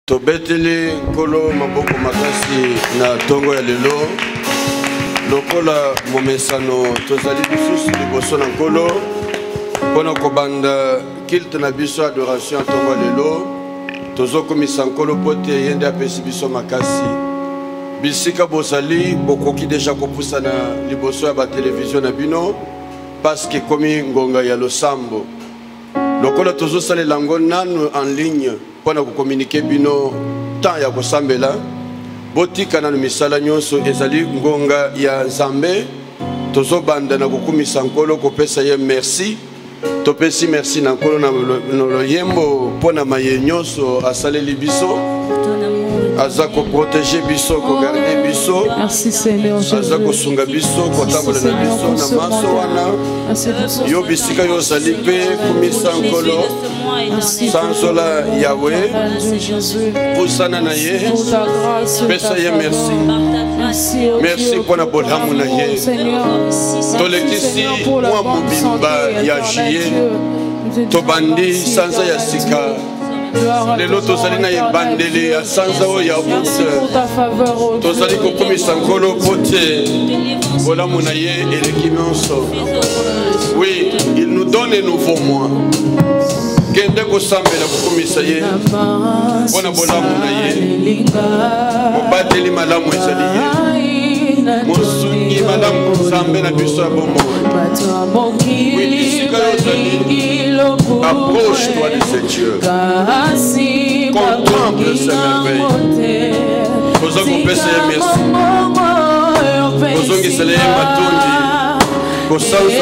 Tobeteli kolo maboko makasi na tongo ya lelo lokola momesano tozali bisusu liboso na nkolo mpona kobanda kilte na biso adoration tongo ya lelo tozokomisa nkolo po te ye nde apesi biso makasi bisika bozali bokoki deja kopusana liboso ya batelevizio na bino paske ekomi ngonga ya losambo lokola tozosalela yango nanu en ligne mpona kokommunike bino temps ya kosambela botika nanu misala nyonso ezali ngonga ya nzambe tozobanda na kokumisa nkolo kopesa ye merci topesi merci na nkolo na loyembo mpona maye nyonso asaleli biso aza koprotege biso kogarde biso aza kosunga biso kotambola na biso na maso wana yo bisika yo ozali mpe kumisa nkolo sanzola yawe pusana na ye pesa ye merci merci mpona bolamu na ye tolekisi mwa mobimba ya juye tobandi sanza ya sika lelo tozali na ebandeli ya sanza oyo ya ute tozali kokomisa nkolo po te bolamu na ye eleki nyonso. Oui, il nous donne un nouveau mois kende kosambela kokomisa ye mpona bolamu na ye mobateli malamu ezali ye mosungi malamu nzambe na biso ya bomoi. Oui, isika yo ozali approche-toi de ce Dieu, contemple ses merveilles. Nous avons fait merci. Nous avons fait matondi. Nous avons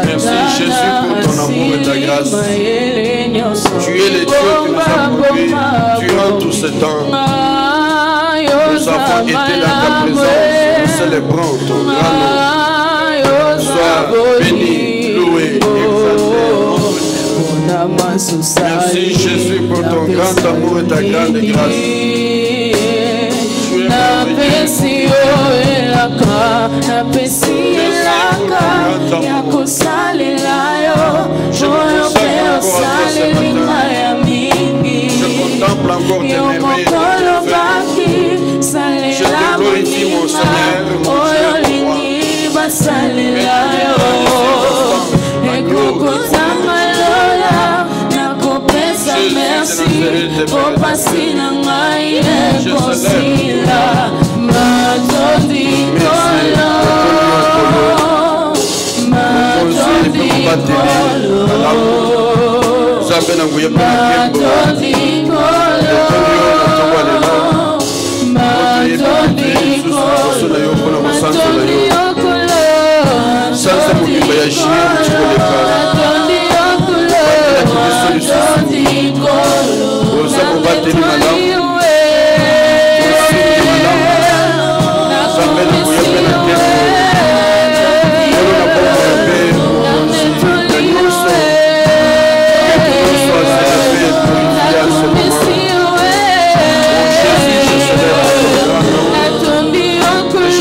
merci Jésus pour ton amour et ta grâce. Tu es le Dieu qui nous a conduits durant tout ce temps. Nous avons été dans ta présence. Nous célébrons ton grand nom. Sois béni, loué, exalté. Merci Jésus pour ton grand amour et ta grande grâce. Tu es merveilleux. Je contemple encore tes merveilles. Je te glorifie mon Seigneur, mon Dieu, mon roi. Sansa mobimba ya jie oza mobateli malamu osungi malamu nzambe na koya mpe na tembo olo na bomba ya mpe mozi na nyonso ete nyonso azeleve purifia ce moment. Mon Jésus, je célèbre ton grand nom. Je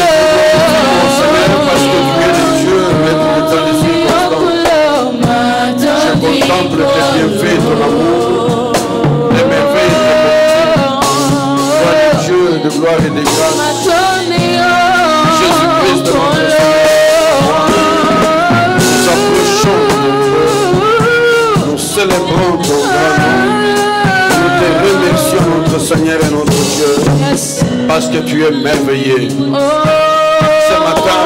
célèbre mon Seigneur parce que tu es le Dieu maître de temps et circonstances. Je contemple tes bienfaits, ton amour, les merveilles de ton Dieu de gloire et de grâce. Jésus-Christ de notre Seigneur. Nous approchons de Dieu. Nous célébrons ton grand nom. Nous te remercions, notre Seigneur et notre Dieu, parce que tu es merveilleux. Ce matin,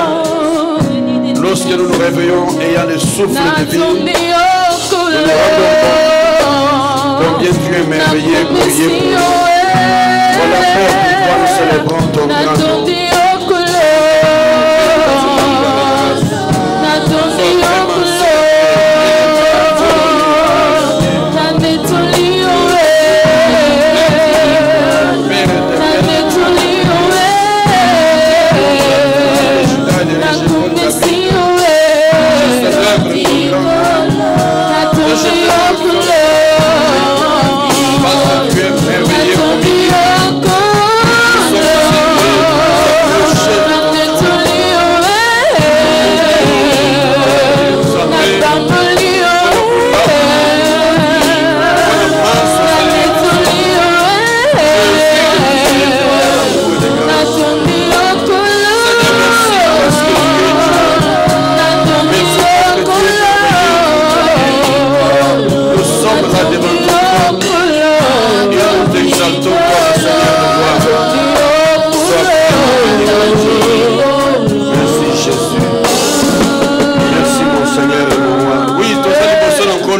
lorsque nous nous réveillons ayant le souffle de vie, nous nous rendons compte combien tu es merveilleux, priez pour nous. Voilà pourquoi nous célébrons ton grand nom. Tu es merveilleux,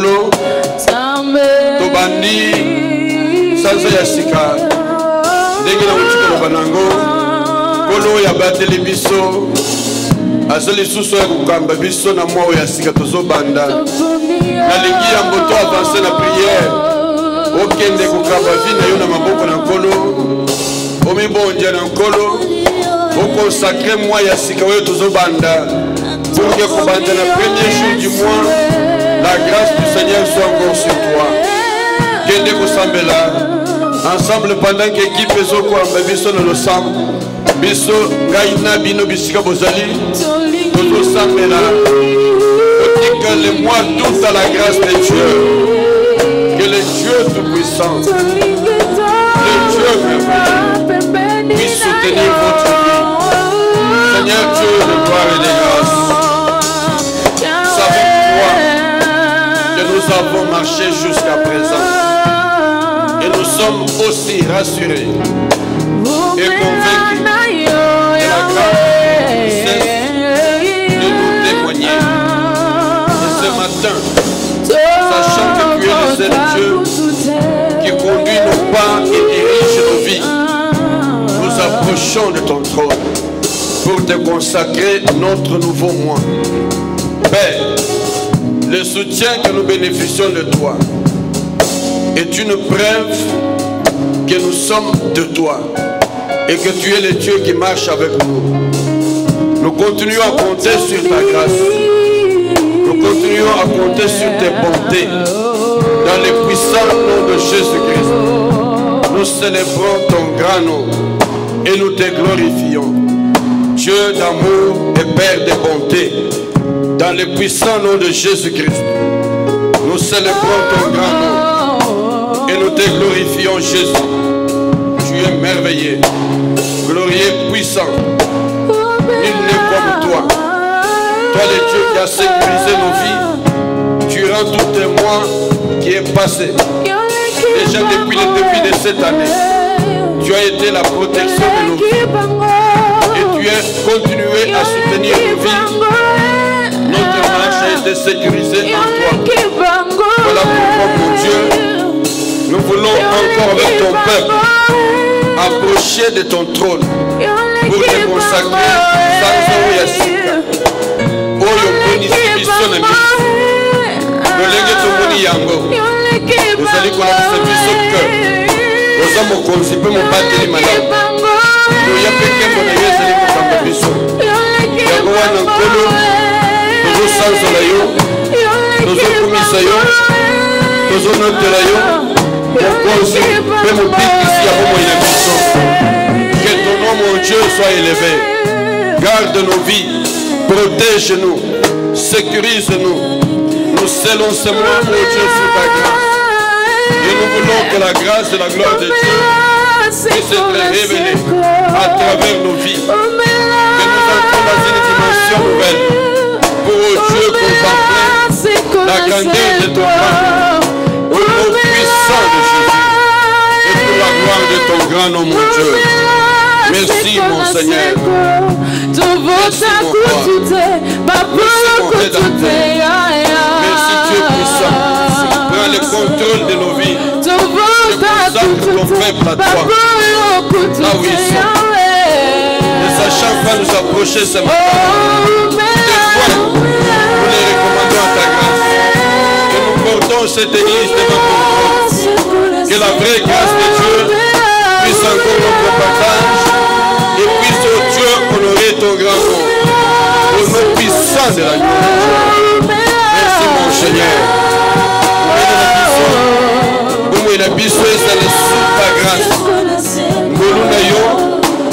Nkolo Tobandi Sansa Yasika Ndenge na Muchiko Banango Nkolo ya bateli biso Azali suso ya kukamba biso na mwa Yasika Tozo Banda Nalingi ya mboto avancer na prière Okende kukamba vina yo na maboko na Nkolo Omibonja na Nkolo Okonsacre mwa Yasika wewe Tozo Banda pour que Kobanda na premier jour du mois, la grâce du Seigneur soit encore sur toi. Kende Kosambela, ensemble pendant que l'équipe Ezoko Ambabiso no Losam, Biso Ngaina Bino Bisika Bozali, Tozo Sambela, que le mois d'août à la grâce de Dieu, que le Dieu Tout-Puissant, le Dieu merveilleux, puisse soutenir votre vie. Seigneur Dieu de gloire et de grâce. Nous avons marché jusqu'à présent et nous sommes aussi rassurés et convaincus de la grâce cesse de nous témoigner. Et ce matin, sachant que tu es le seul Dieu qui conduit nos pas et dirige nos vies, nous approchons de ton trône pour te consacrer notre nouveau mois. Père, le soutien que nous bénéficions de toi est une preuve que nous sommes de toi et que tu es le Dieu qui marche avec nous. Nous continuons à compter sur ta grâce. Nous continuons à compter sur tes bontés. Dans le puissant nom de Jésus-Christ, nous célébrons ton grand nom et nous te glorifions. Dieu d'amour et Père de bonté. Dans le puissant nom de Jésus-Christ, nous célébrons ton grand nom et nous te glorifions, Jésus. Tu es merveilleux, glorieux, puissant. Nul n'est comme toi. Toi, le Dieu qui a sécurisé nos vies, durant tout un mois qui est passé. Déjà depuis le début de cette année, tu as été la protection de nos vies. Et tu as continué à soutenir nos vies. Notre marche a été sécurisée en toi. Voilà pourquoi, mon Dieu, nous voulons encore avec ton peuple approcher de ton trône pour te consacrer sans Yasika. Oyo bonisi biso na biso. Lolenge tomoni yango. Ozali kolakisa biso que oza mokonzi mpe mobateli malamu. Oya peke mbona yo ezali kokamba biso. Yango wana Nkolo tozosanzola yo, tozokumisa yo, tozonotela yo, mokonzi mpe mobikisi ya bomoi na biso. Que ton nom, mon Dieu, soit élevé. Garde nos vies, protège-nous, sécurise-nous. Nous scellons ce mois, mon Dieu, sous ta grâce. Et nous voulons que la grâce et la gloire de Dieu puissent être révélées à travers nos vies. Que nous entrons dans une dimension nouvelle. Pour Dieu contempler la grandeur de ton grand nom, au nom puissant de Jésus, et pour la gloire de ton grand nom, mon Dieu. Merci, mon Seigneur. Merci, mon roi. Merci, mon Rédempteur. Merci, Dieu puissant. Prends le contrôle de nos vies. Je consacre ton peuple à toi. Là où ils sont. Ne sachant pas nous approcher ce matin. Nous les recommandons à ta grâce. Que nous portons cette église devant ton trône. Que la vraie grâce de Dieu puisse encore notre partage et puisse, oh Dieu, honorer ton grand nom. Au nom puissant de la gloire. Merci, mon Seigneur. Nous la biso ezali sous ta grâce. Ngolu na yo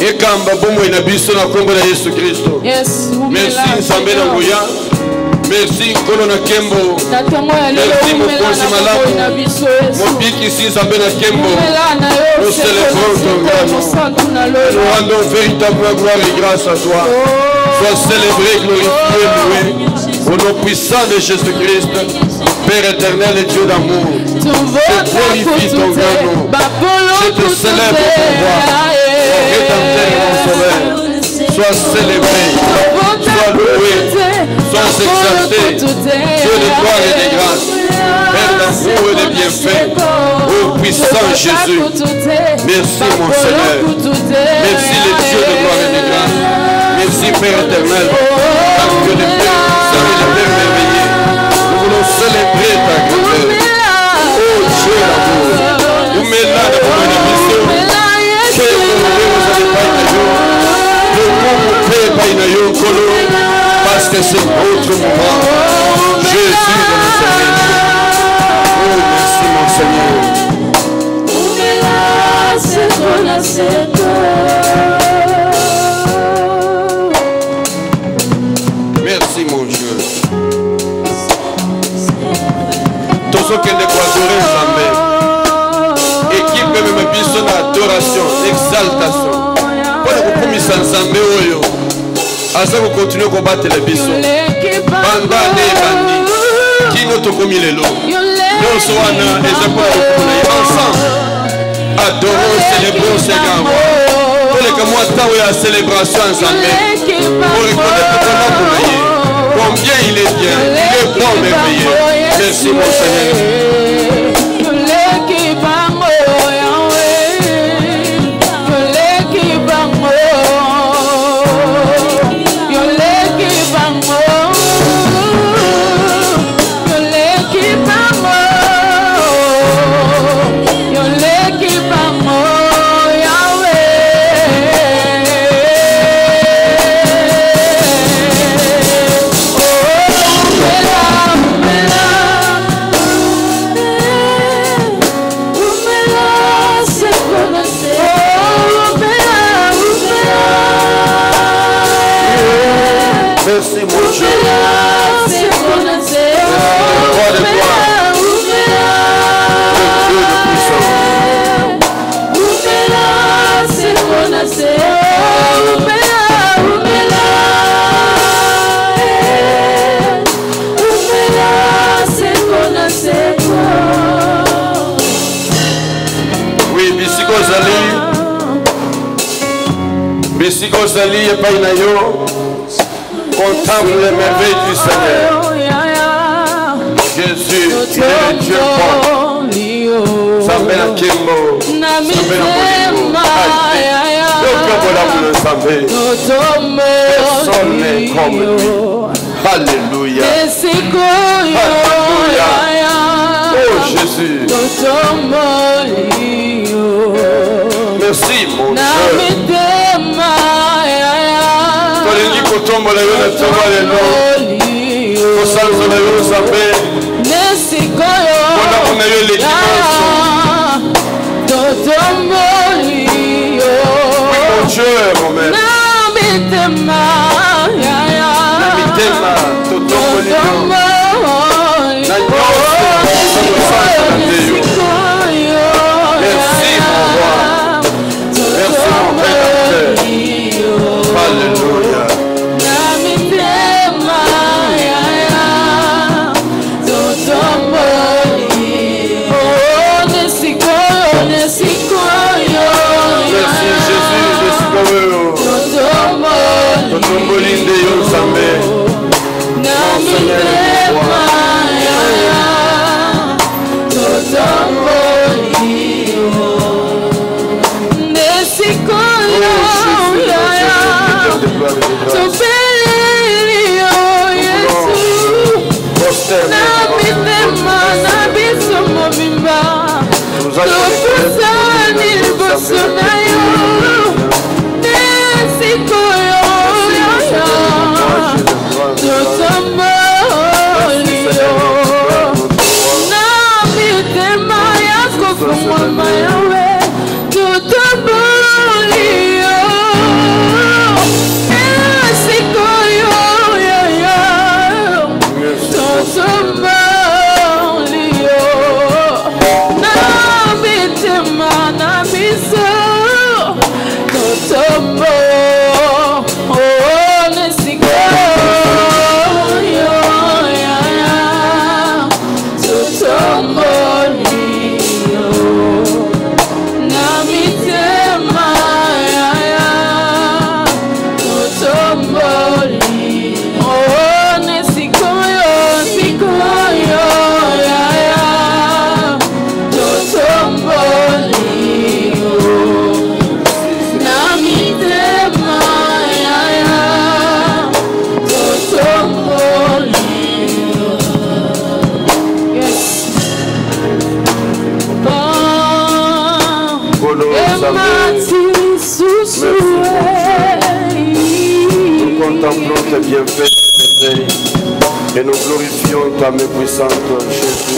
ekamba bomoi na biso na kombo na Yesu Kristo. Merci Nzambe na ngoya. Merci Nkolo na Kembo. Merci mokonzi malamu. Mobikisi Nzambe na Kembo. Nous célébrons ton grand nom. Nous rendons véritablement gloire et grâce à toi. Sois célébré, glorifié, loué. Au nom puissant de Jésus-Christ, Père éternel et Dieu d'amour, je glorifie ton grand nom. Je te célèbre ton roi, mon Rédempteur et mon Sauveur. Sois célébré, sois loué, sois exalté, Dieu de gloire et de grâce. et les bienfaits. Oh puissant Jésus. Merci mon Seigneur. Merci les dieux de gloire et de grâce. Merci Père éternel. Parce que les Pères saints et les Pères merveilleux, nous voulons célébrer ta grandeur. Oh Dieu d'amour. Nous mettons dans mon émission. Que vous allez pas le monde paye pas parce que c'est votre moment. Jésus de Nazareth. Oh merci mon Seigneur. Merci mon Dieu. Tous ceux qui ne adorer jamais. Équipe même biso d'adoration, d'exaltation. Pour le premier sans Zambé oyo. Asa ko continuer ko battre les biso. Banda ne bandi. Qui nous to komi lelo. Nous soana ezakona ensemble. Adorons, célébrons Seigneur. Pour les mois de temps où il y a célébration ensemble. Pour reconnaître ton nom pour veiller. Combien il est bien, il est bon, merveilleux. Merci mon Seigneur. Merci mon Dieu. Roi de gloire. Le Dieu de puissance. Oui, bisiko zali. Bisiko zali et pas inayo. Contemple les merveilles du Seigneur. Jésus, il est le Dieu bon. Sambe na kimbo, sambe na molimo. Personne n'est comme lui. Alléluia. Alléluia. Oh Jésus. Merci mon Dieu. Tolingi kotombo la yona toma lelo. Kosalzo la yona sambe. Kona kona yo l'équipage. Oui mon Dieu mon maître. Namitema totombo lelo. Merci mon roi. Merci mon père. Alléluia. Merci Jésus, Totombolinde yo Sambe. tes bienfaits, tes merveilles. Et nous glorifions ta main puissante, Jésus.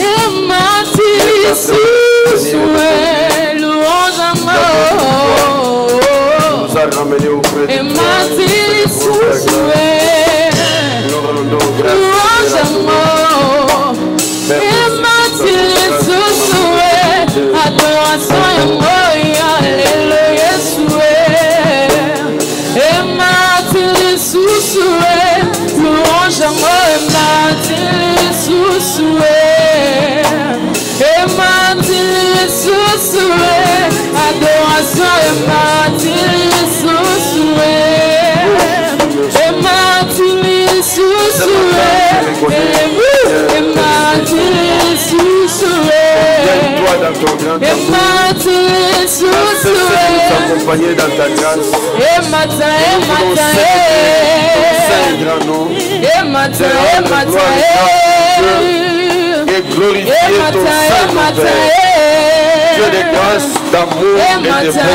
Nous a ramenés auprès de nous rendons grâce. Dans ton grand amour, accompagner dans ta grâce. Et glorifier ton Saint-Père. Dieu de grâce, d'amour et de bonté.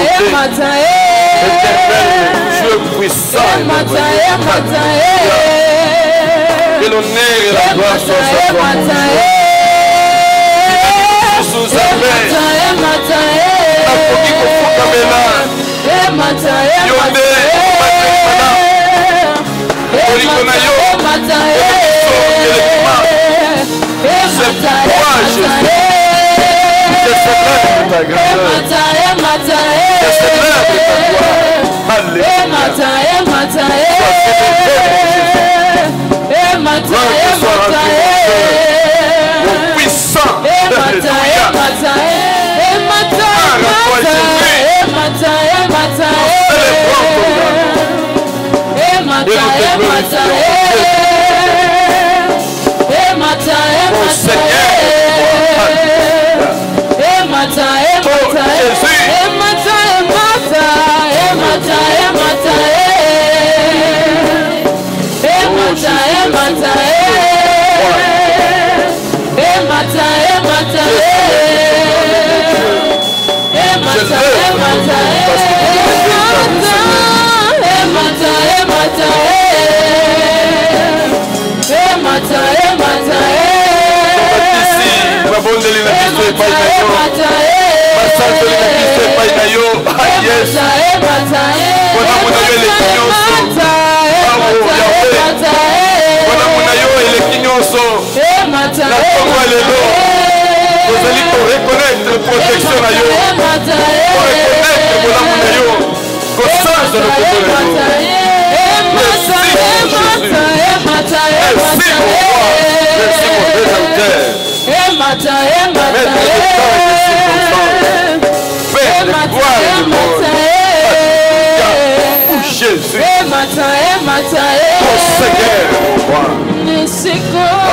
Éternel, Dieu puissant et merveilleux. Que l'honneur et la gloire soient à toi, mon Dieu.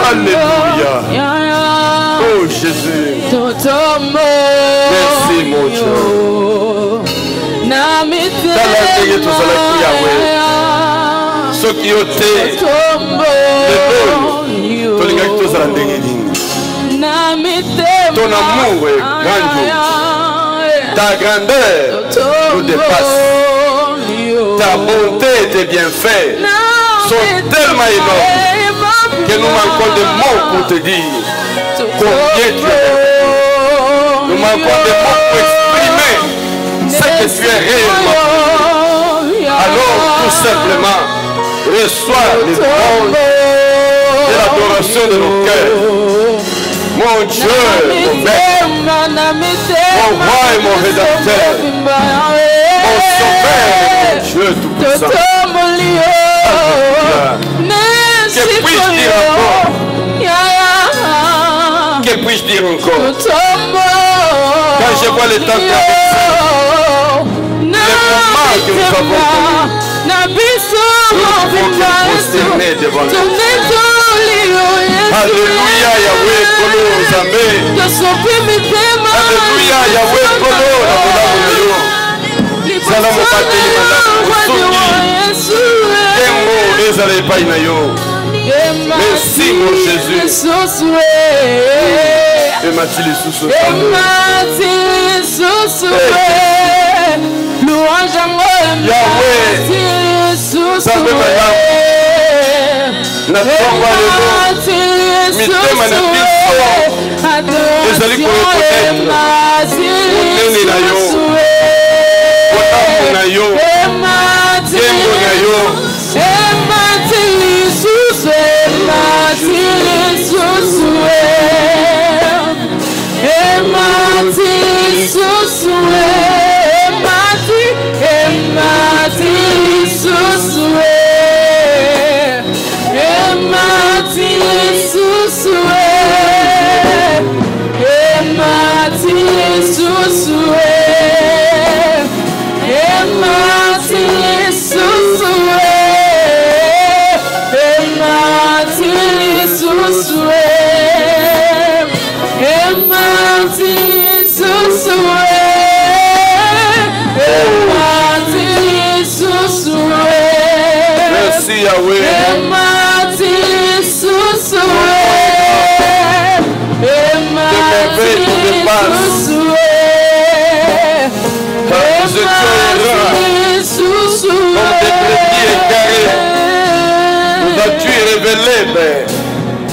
Alléluia. Oh Jésus. Merci mon Dieu. Ce qui ôtait ton amour est grand. Ta grandeur nous dépasse. Ta bonté et tes bienfaits sont tellement énormes que nous manquons de mots pour te dire combien tu es. Nous manquons de mots pour exprimer ce que tu es réellement. Alors tout simplement, reçois les louanges et l'adoration de nos cœurs. Mon Dieu, mon Maître, mon roi et mon rédempteur, mon sauveur et mon Dieu tout-puissant. Que puis-je dire encore? Que puis-je dire encore? Quand je vois le temps traverser, les moments que nous avons connus, nous pouvons nous prosterner devant lui. Alléluia, Yahweh, Kolo, Zambé. Alléluia, Yahweh, Kolo, Namonamonayo. Salam Bateli, Madame Osoki. Kemo, Ezale Painayo. Merci, mon Jésus. Et Mathilde Soussou. Yahweh, Zambé, Madame. na tongo lelo mitema na biso ezali korekonetre monene na yo botambo na yo ngembo na yo Merci Yahweh.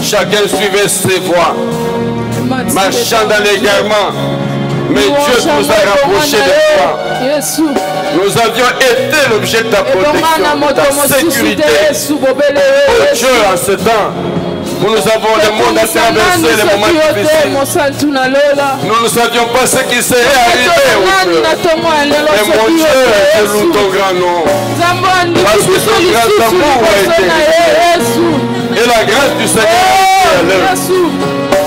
Chacun suivait ses voies, marchant dans l'égarement. Mais Dieu nous a rapprochés de toi. Nous avions été l'objet de ta protection, de ta sécurité. Oh Dieu, en ce temps où nous avons le monde à traverser, les moments difficiles, nous ne savions pas ce qui serait arrivé. Oh Dieu. Mais mon Dieu, je loue ton grand nom. Parce que ton grand amour a été révélé. Et la grâce du Seigneur,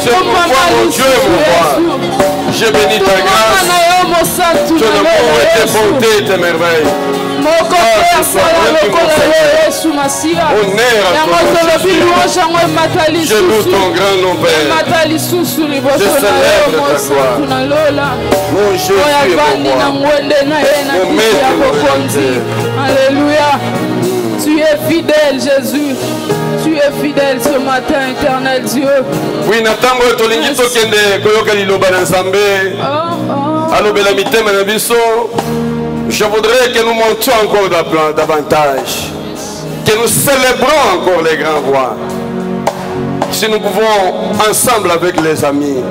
c'est pourquoi mon Dieu et mon roi, je bénis ta grâce, ton amour et tes bontés et tes merveilles. Honneur à ton nom, je loue ton grand nom, Père. Je célèbre ta gloire. Mon Jésus et mon roi, mon maître, Alléluia. Tu es fidèle, Jésus. Tu es fidèle ce matin, éternel Dieu. Oui, natango tolingi tokende koyoka liloba na Nzambe. Alobela mitema na biso. Je voudrais que nous montions encore davantage. Que nous célébrons encore les grands rois. Si nous pouvons, ensemble avec les amis,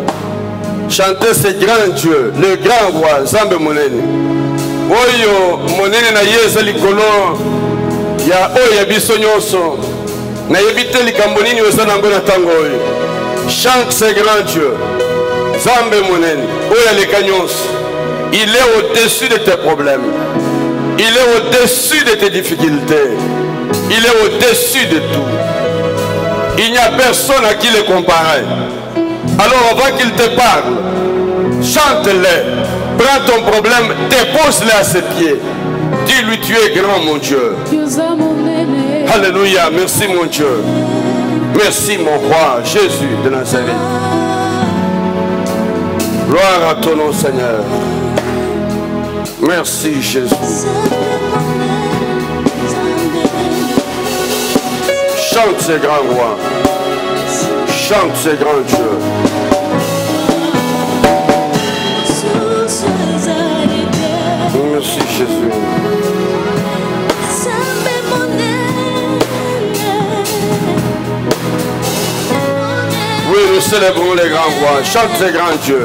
chanter ce grand Dieu, le grand roi, Nzambe Monene. Oyo, Monene na yeza likolo, ya oya biso nyonso. Na yebite likambo nini oza nango na tango oyo. Chante ce grand Dieu, Nzambe Monene, oya leka nyonso. Il est au-dessus de tes problèmes. Il est au-dessus de tes difficultés. Il est au-dessus de tout. Il n'y a personne à qui le comparer. Alors avant qu'il te parle, chante-le. Prends ton problème, dépose-le à ses pieds. Dis-lui, tu es grand, mon Dieu. Alléluia, merci mon Dieu. Merci mon roi, Jésus de Nazareth. Gloire à ton nom, Seigneur. Merci Jésus. Chante ce grand roi. Chante ce grand Dieu. Merci Jésus. Oui, nous célébrons les grands rois. Chante ce grand Dieu.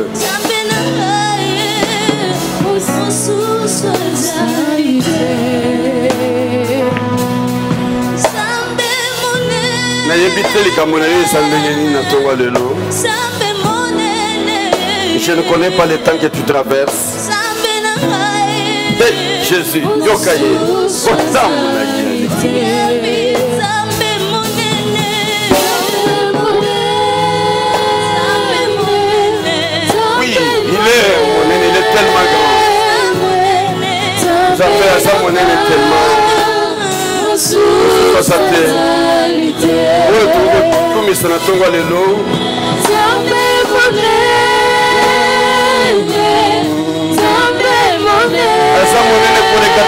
Je ne connais pas les temps que tu traverses. Hey, Jésus, Yokaye, oui, il est tellement grand. Ça fait à ça, mon est tellement. Ça fait. Oui, tout le monde est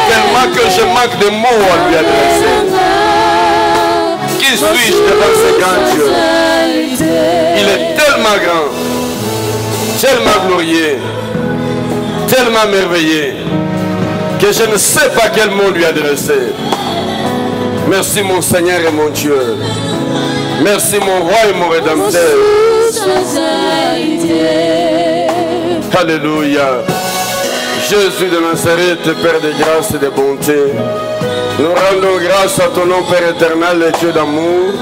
tellement que je manque de mots à lui adresser. Qui suis-je devant ce grand Dieu? Il est tellement grand, tellement glorieux, tellement merveilleux que je ne sais pas quel mot lui adresser. Merci mon Seigneur et mon Dieu. Merci mon roi et mon rédempteur. Alléluia. Jésus de Nazareth, Père de grâce et de bonté, nous rendons grâce à ton nom, Père éternel et Dieu d'amour,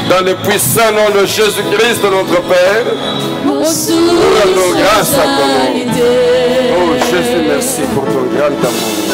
dans le puissant nom de Jésus-Christ, notre Père. Nous rendons grâce à ton nom. Oh Jésus, merci pour ton grand amour.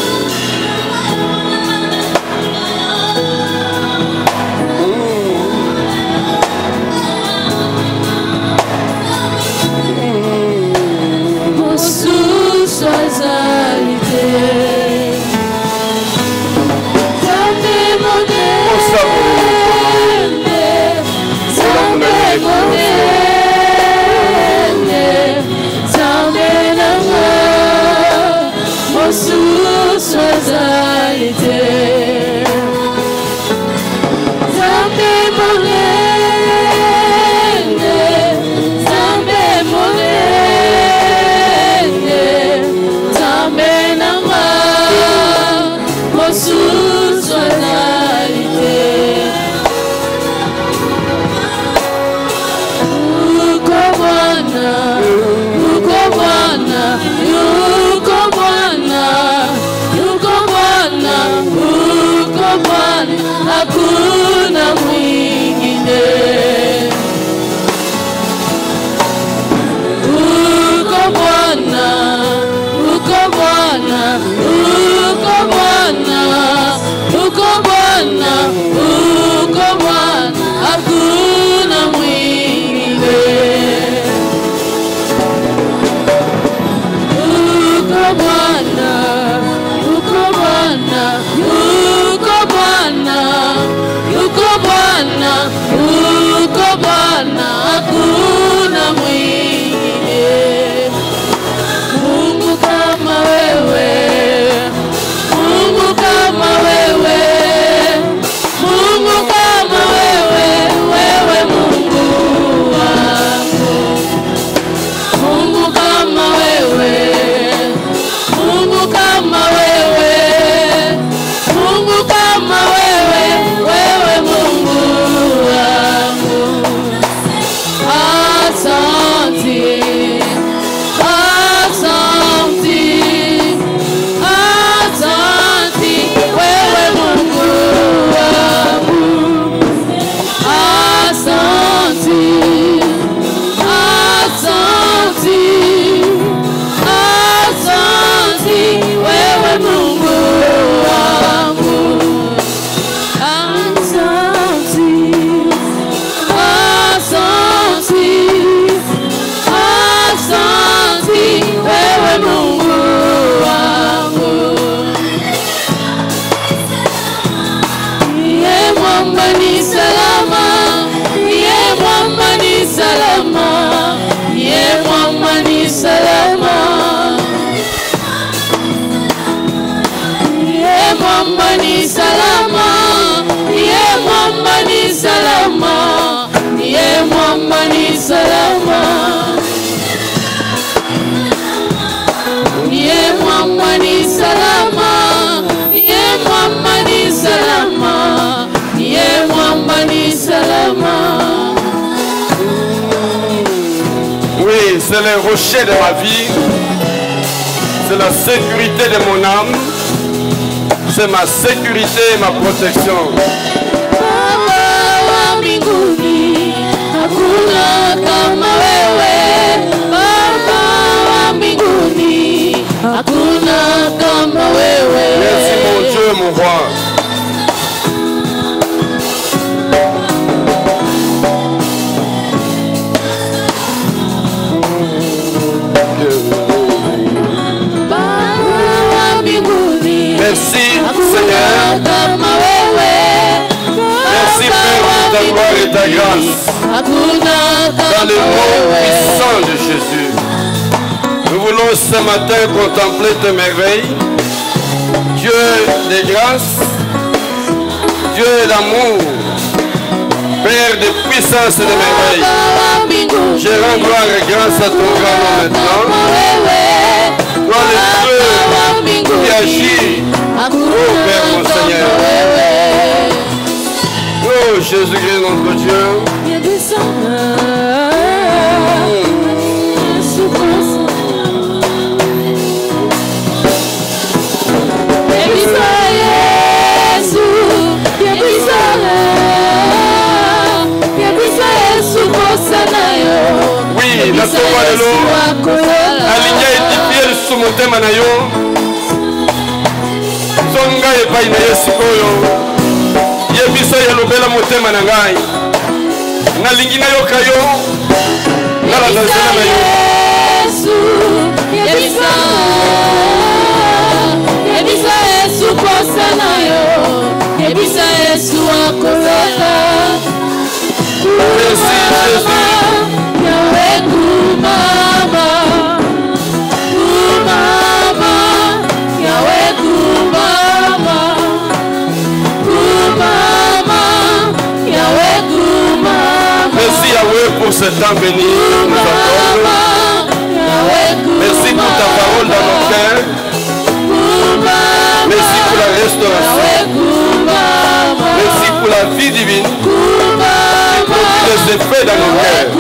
Oui, c'est le rocher de ma vie, c'est la sécurité de mon âme, c'est ma sécurité et ma protection. Merci mon Dieu, mon roi. Merci Seigneur. Merci Père pour ta gloire et ta grâce. Dans le nom puissant de Jésus. Nous voulons ce matin contempler tes merveilles. Dieu de grâce, Dieu d'amour, Père de puissance et de merveilles. Je rends gloire et grâce à ton grand nom maintenant. Toi le Dieu qui agit, oh Père mon Seigneur. Jésus-Christ, notre Dieu. Oui, la tombe de l'eau. Aligné et édifié sous mon thème na yo. Songa et païna yesikoyo. Yebisa yalobela motema na ngai. Na lingi na yo kayo. Na la danzela na yo. Yebisa Yesu kosa na yo. Yebisa Yesu akoloka. Merci Jésus. Yahweh kumama. Kumama. Yahweh kumama. Kumama. Yahweh kumama. Merci Yahweh pour ce temps béni. Merci pour ta parole dans nos cœurs. Merci pour la restauration. Merci pour la vie divine qui produit des effets dans nos cœurs.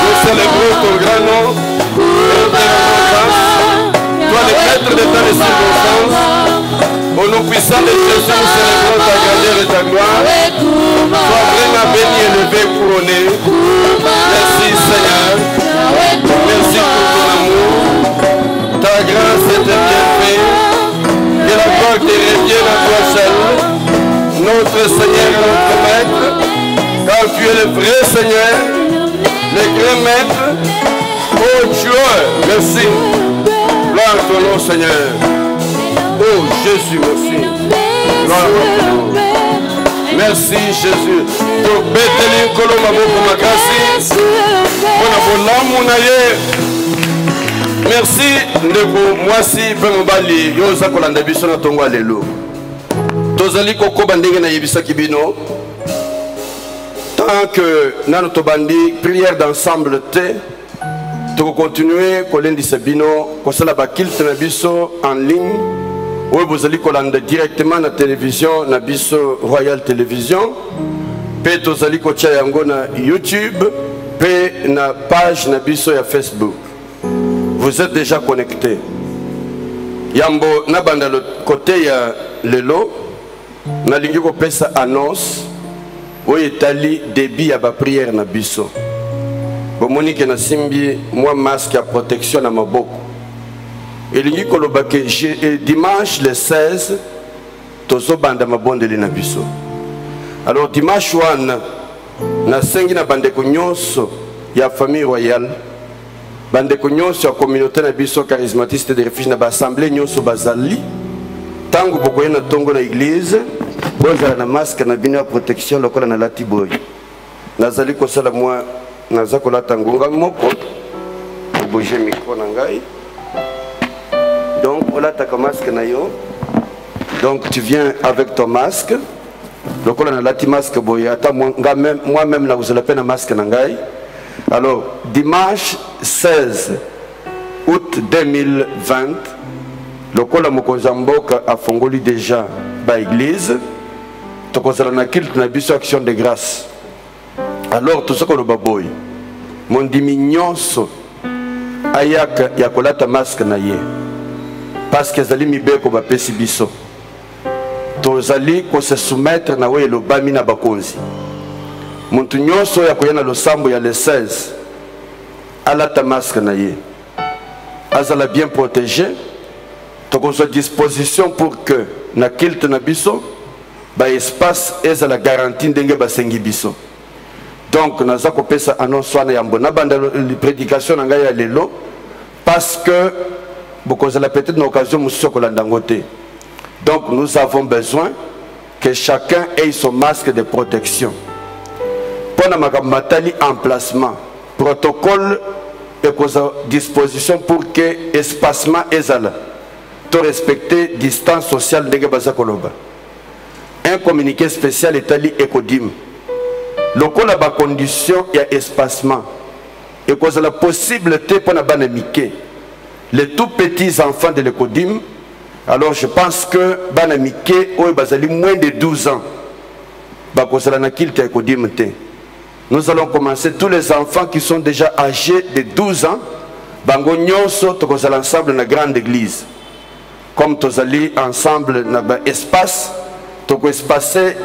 Nous célébrons ton grand nom et nous te rendons grâce. Toi, le maître de temps et circonstances, au nom puissant de Jésus, nous célébrons ta grandeur et ta gloire. Sois vraiment béni, élevé, couronné. Merci Seigneur. Merci pour ton amour. Ta grâce et tes bienfaits. Que la gloire te revienne à toi seul. Notre Seigneur et notre Maître. Car tu es le vrai Seigneur. Le grand Maître. Oh Dieu, merci. Gloire à ton nom Seigneur. Oh Jésus, merci. Gloire à ton nom. Merci Jésus. Merci ndeko mwasi pe mobali yo za kolanda biso na tongo lelo. Tozali kokoba ndenge na yebisa kibino. Tant que nano tobandi prière d'ensemble te to continuer kolendi sabino kosala ba kilte na biso en ligne. Oui, vous allez coller directement na télévision, na biso Royal Télévision. Pe tozali kotia yango na YouTube, pe na page na biso ya Facebook. Vous êtes déjà connectés. Yambo na banda le côté ya lelo na lingi ko pesa annonce. Oui, etali débit ya ba prière na biso. Bo monique na simbi moi masque ya protection na maboko. Et dimanche le 16, tozo banda mabondeli na biso. Alors dimanche 1, na sengi na bandeko nyonso ya famille royale, bandeko nyonso ya communauté na biso charismatiste de refuge na assemblée nyonso bazali, tango bokoye na tongo na église, bonzala na masque na bino ya protection lokola na lati boy. Nazali kosala moi naza kolata ngonga moko, bouger micro na ngai. Donc, on a ta masque na yo. Donc, tu viens avec ton masque. Donc, on a la masque boyata. Moi-même, là, vous avez peine un masque nangai. Alors, dimanche 16 août 2020, le Kola Mokozamboka a fongoli déjà par l'église. Donc, on a culte na biso action de grâce. Alors, tout ce qu'on a baboy. Mon diminution, ayak yakolata masque na ye. Parce que zali mibeko ba pesi biso tozali ko se soumettre na we lo bami na bakonzi muntu nyonso ya koyana lo sambo ya le 16 ala ta masque na ye azala bien protégé to ko so disposition pour que na kilte na biso ba espace ezala garantie ndenge ba sengi biso. Donc naza ko pesa annonce wana yambo na banda prédication na ngai ya lelo parce que beaucoup de la peut-être une occasion donc nous avons besoin que chacun ait son masque de protection. Pour matali emplacement, protocole et disposition pour que espacement ezala, to respecter distance sociale de Gabazakoloba. Un communiqué spécial est allé Ecodim. Le col a condition et espacement et cause la possibilité pour la banamike. Les tout petits enfants de l'Ecodim, alors je pense que Banamike ou Bazali moins de 12 ans. Nous allons commencer tous les enfants qui sont déjà âgés de 12 ans. Bango nyonso tokozala ensemble na grande église. Comme tozali ensemble na ba espace, toko espacer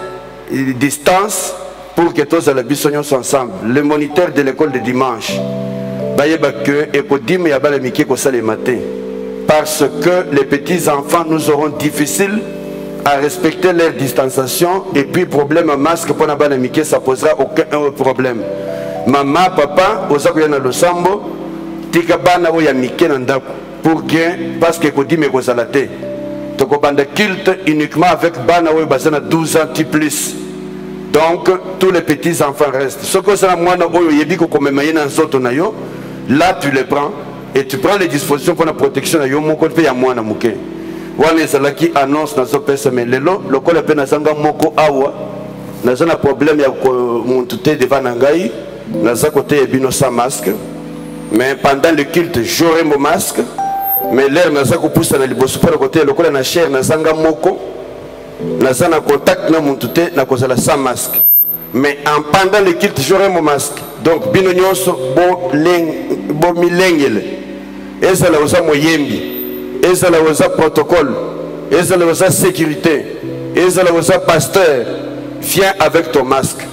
distance pour que tous les biso nyonso ensemble. Le moniteur de l'école de dimanche bayeba que ekodim ya bala miki ko sala matin parce que les petits enfants nous auront difficile à respecter leur distanciation et puis problème masque pour na bala miki ça posera aucun problème. Maman papa osako na losambo tika bana oya miki na ndako pour que parce que ekodim ko sala te toko banda culte uniquement avec bana oya basana 12 ans ti plus. Donc tous les petits enfants restent. Ce que ça moi oyo yebi ko komemaye na nzoto na yo. Là, tu les prends et tu prends les dispositions pour la protection. Il y a qui annonce dans ce pays, mais le col est un problème. Il y a mon touté devant Nangaï, dans un côté, il y a sans masque. Mais pendant le culte, j'aurai mon masque. Mais l'air n'a pas poussé dans le boss pour le côté, le col est cher, n'a pas moko. N'a pas contact, n'a mon touté, n'a pas sans masque. Mais pendant le culte, j'aurai mon masque. Donc, binonyoso bo milengele. Eza la osa moyembi. Eza la osa protocole. Eza la osa sécurité. Eza la osa pasteur. Viens avec ton masque.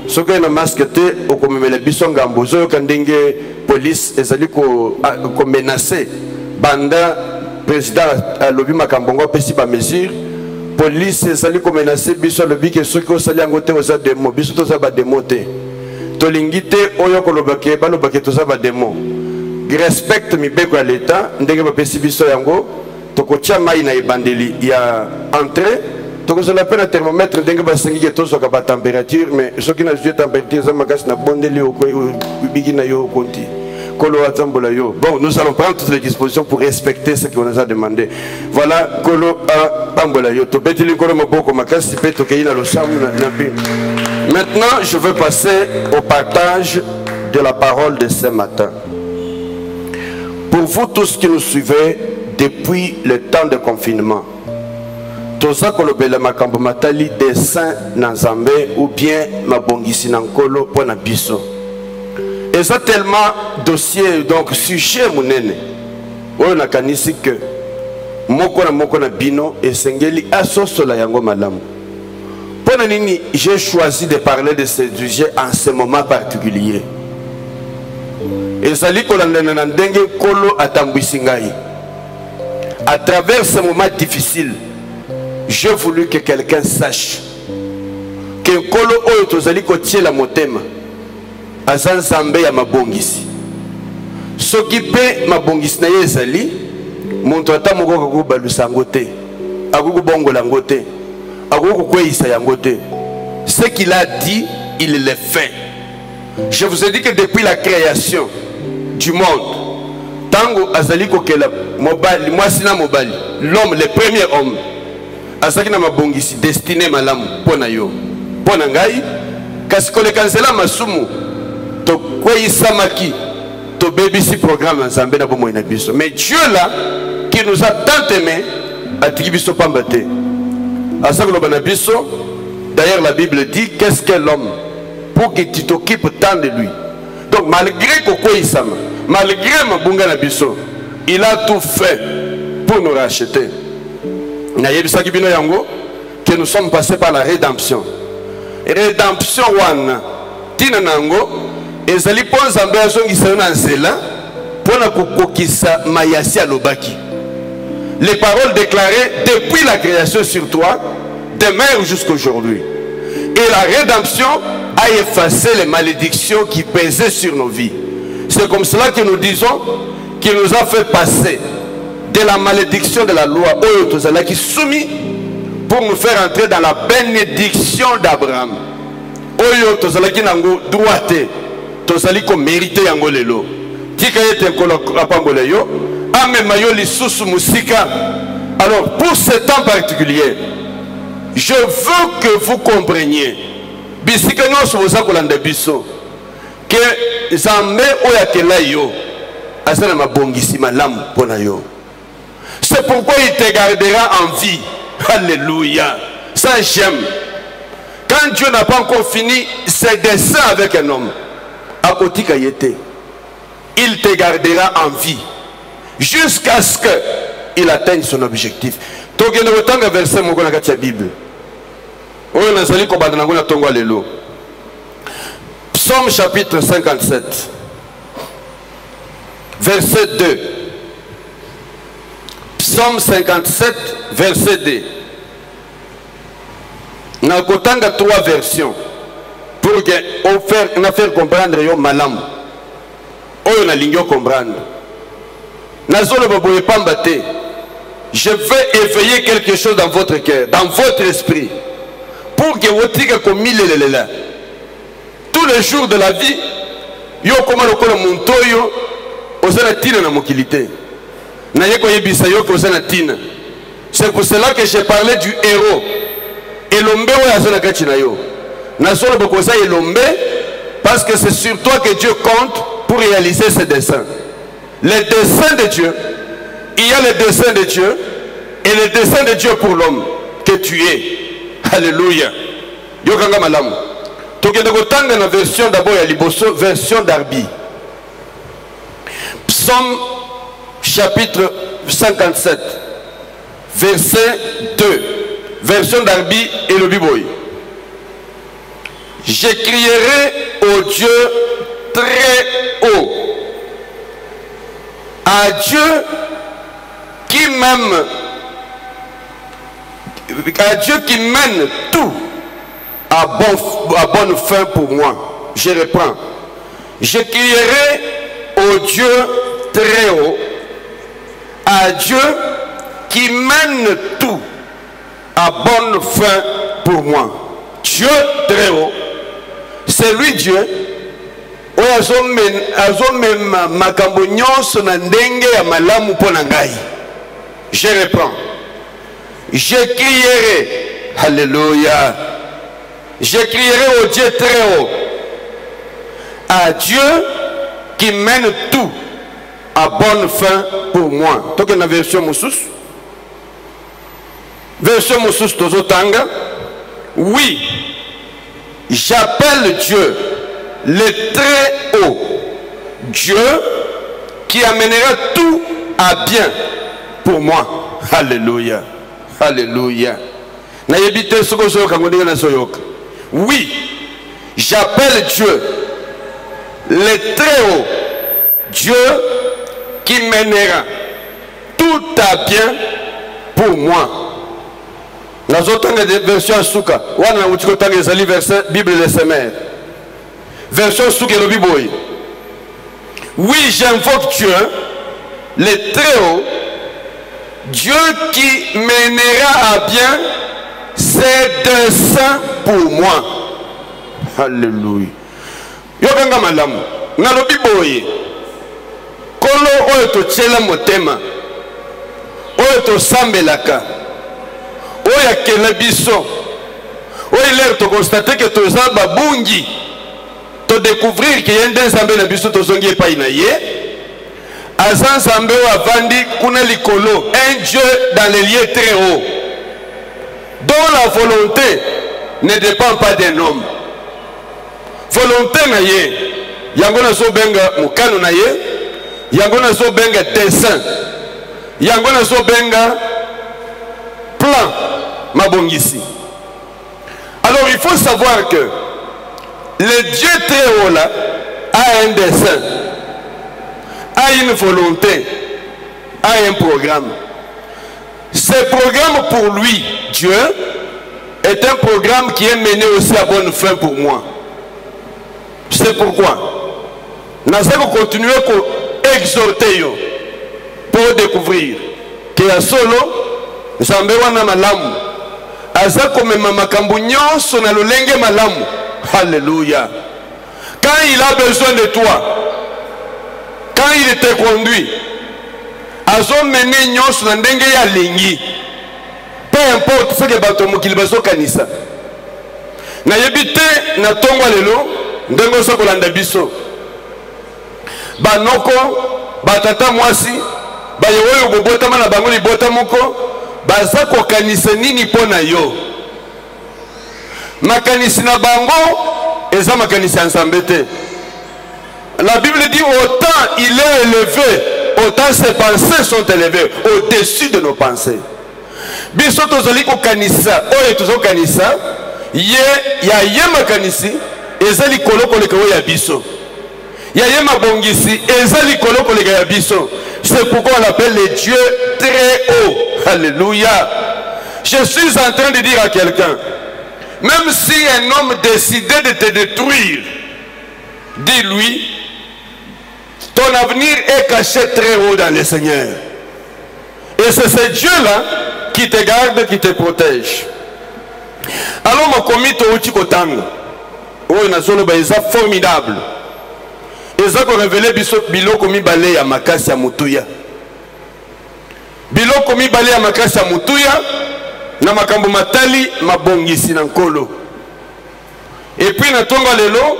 Ce que le masque te, au comme le bison gambozo, quand dingue police, ezali ko menacer. Banda président à l'obi makambongo pesi ba mesure. Police ezali ko menacer biso lobi que ceux qui osali angote osa demo, biso to sa ba démoter. Tolingite oyo kolobake balobake toza ba demo. Respecte mi beko à l'état, ndenge ba pesi biso yango, tokotia mai na ebandeli ya entrée, tokozo la peine thermomètre ndenge ba sengi ke tozo ka ba température, mais ce qui na jeu température za makasi na bondeli oko bigi na yo konti. Kolo atambola yo. Bon, nous allons prendre toutes les dispositions pour respecter ce qu'on nous a demandé. Voilà, kolo atambola yo. To betili kolo maboko makasi peto ke ina lo samu na bi. Maintenant, je veux passer au partage de la parole de ce matin. Pour vous tous qui nous suivez depuis le temps de confinement, toza kolobela makambo matali dessin na Nzambe ou bien mabongisi na nkolo pona biso. Et ça tellement dossier donc sujet munene. Oyo nakanisi que moko na bino esengeli asosola yango malamu. J'ai choisi de parler de ce sujet en ce moment particulier. Et ça dit à travers ce moment difficile, j'ai voulu que quelqu'un sache que Kolo Oyo tozali kotie la motema azan Nzambe ya mabongisi. Soki pe mabongisi na ye ezali, muntu ata moko ko balusa ngote, akuko bongola ngote. Ce qu'il a dit, il le fait. Je vous ai dit que depuis la création du monde, Tango Azaliko Kela Mobali, moi Sina Mobali, l'homme, le premier homme, Azakina Mabongisi, destiné Malam, Ponayo, Ponangai, Kaskole Kansela Masumu, To Kwei Samaki, To Baby si programme Nzambe na Bomo Inabiso. Mais Dieu là, qui nous a tant aimé, a Tibiso Pambate. D'ailleurs la Bible dit qu'est-ce qu'est l'homme pour que tu t'occupes tant de lui. Donc malgré Koko Isama, malgré Mabunga Nabiso, il a tout fait pour nous racheter. Que nous sommes passés par la rédemption. Rédemption wana tina nango ezali po Nzambe azongisa na nzela pona kokokisa mayasi alobaki. Les paroles déclarées depuis la création sur toi demeurent jusqu'aujourd'hui. Et la rédemption a effacé les malédictions qui pesaient sur nos vies. C'est comme cela que nous disons qu'il nous a fait passer de la malédiction de la loi qui soumis pour nous faire entrer dans la bénédiction d'Abraham. Oyo tozalaki nango droite tozali ko mériter yango lelo. Tika yete nkolo apambola yo. Alors pour ce temps particulier, je veux que vous compreniez que Nzambe oyakela yo asana mabongisi malamu pona yo. C'est pourquoi il te gardera en vie. Alléluia. Ça j'aime. Quand quand Dieu n'a pas encore fini ses desseins avec un homme, à côté Kayete, il te gardera en vie jusqu'à ce qu'il atteigne son objectif. Donc il y a un verset dans la Bible. Psaume chapitre 57, verset 2. Psaume 57, verset 2. Nous avons 3 versions pour nous faire comprendre yo malam. Oyo na lingyo comprendre. Je veux éveiller quelque chose dans votre cœur, dans votre esprit, pour que vous dites que tous les jours de la vie, yo comment le kolo montoyo osana tina na mokilité. Na yeko yebisa yo ko osana tina. C'est pour cela que j'ai parlé du héros. Elombe wa asana kachina yo. Na solo bokosa elombe parce que c'est sur toi que Dieu compte pour réaliser ses desseins. Les desseins de Dieu, il y a les desseins de Dieu et les desseins de Dieu pour l'homme que tu es. Alléluia. Yo kanga malamu. Tokende kotanga na version d'abord ya liboso, version d'Arbi. Psaume chapitre 57, verset 2. Version d'Arbi et le Biboy. Je crierai au Dieu très haut, à Dieu qui m'aime, à Dieu qui mène tout à bonne fin pour moi. Je reprends. Je crierai au Dieu très haut, à Dieu qui mène tout à bonne fin pour moi. Dieu très haut, c'est lui Dieu. Je reprends. Je crierai, alléluia, je crierai au Dieu très haut, à Dieu qui mène tout à bonne fin pour moi. Donc la version Moussous, version Moussous Tozotanga, oui, j'appelle Dieu le très haut, Dieu qui amènera tout à bien pour moi. Alléluia, alléluia. Oui, j'appelle Dieu le très haut, Dieu qui mènera tout à bien pour moi. Dans autres versions Souka, verset Bible de Semer. Version Souka le Biboy. Oui, j'invoque Dieu, le très haut, Dieu qui mènera à bien ses desseins pour moi. Alléluia. Yokanga malamu. Na lo Biboy. Kolo oyo to tshela motema. Oyo to sambelaka. Oya kele biso. Oya l'air to constater que to za babungi. To découvrir que yende nzambe na biso to zongi epai na ye. Azan nzambe wa vandi kuna likolo. Un Dieu dans les lieux très hauts. Dont la volonté ne dépend pas d'un homme. Volonté na ye. Yango na so benga mukano na ye. Yango na so benga dessin. Yango na so benga plan mabongisi. Alors il faut savoir que le Dieu très haut là a un dessein, a une volonté, a un programme. Ce programme pour lui, Dieu, est un programme qui est mené aussi à bonne fin pour moi. C'est pourquoi nous allons continuer à exhorter pour découvrir que ya solo nzambe wana malamu aza komema makambo nyonso na lolenge malamu. Alléluia. Quand il a besoin de toi, quand il te conduit, azo mené nyonso na ndenge ya lingi, peu importe ce que bato mokili bazo kanisa. Na yebite na tongwa lelo ndengo so kolanda biso banoko batata mwasi bayewoyo bobotama na bango libota moko baza kokanisa nini pona yo. makanisi na bango eza makanisi ya Nzambe te. La Bible dit autant il est élevé, autant ses pensées sont élevées au-dessus de nos pensées. Biso tozali ko kanisa oyo tozo kanisa ye ya ye makanisi ezali koloko leka ya biso. Ya ye mabongisi ezali koloko leka ya biso. C'est pourquoi on l'appelle le Dieu très haut. Alléluia. Je suis en train de dire à quelqu'un, même si un homme décidait de te détruire, dis-lui, ton avenir est caché très haut dans le Seigneur. Et c'est ce Dieu-là qui te garde, qui te protège. Alors, ma comité au Tikotang, où il est formidable. Ils ont révélé biloko mi balé ya makasi ya mutuya. Biloko mi balé ya makasi ya mutuya na makambo matali mabongisi na nkolo. Et puis na tonga lelo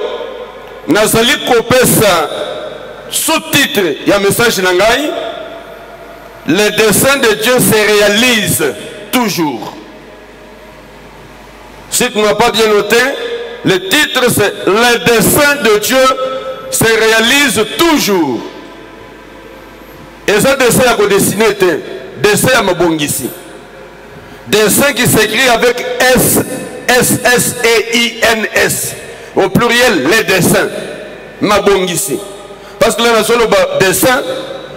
nazali kopesa sous-titre ya message na ngai, le dessein de Dieu se réalise toujours. Si tu n'as pas bien noté, le titre c'est le dessein de Dieu se réalise toujours. Et ça dessin à dessiner, dessin à mabongisi. Dessin qui s'écrit avec S-S-S-E-I-N-S. Au pluriel, les dessins. Mabongisi. Parce que là, on a le dessin,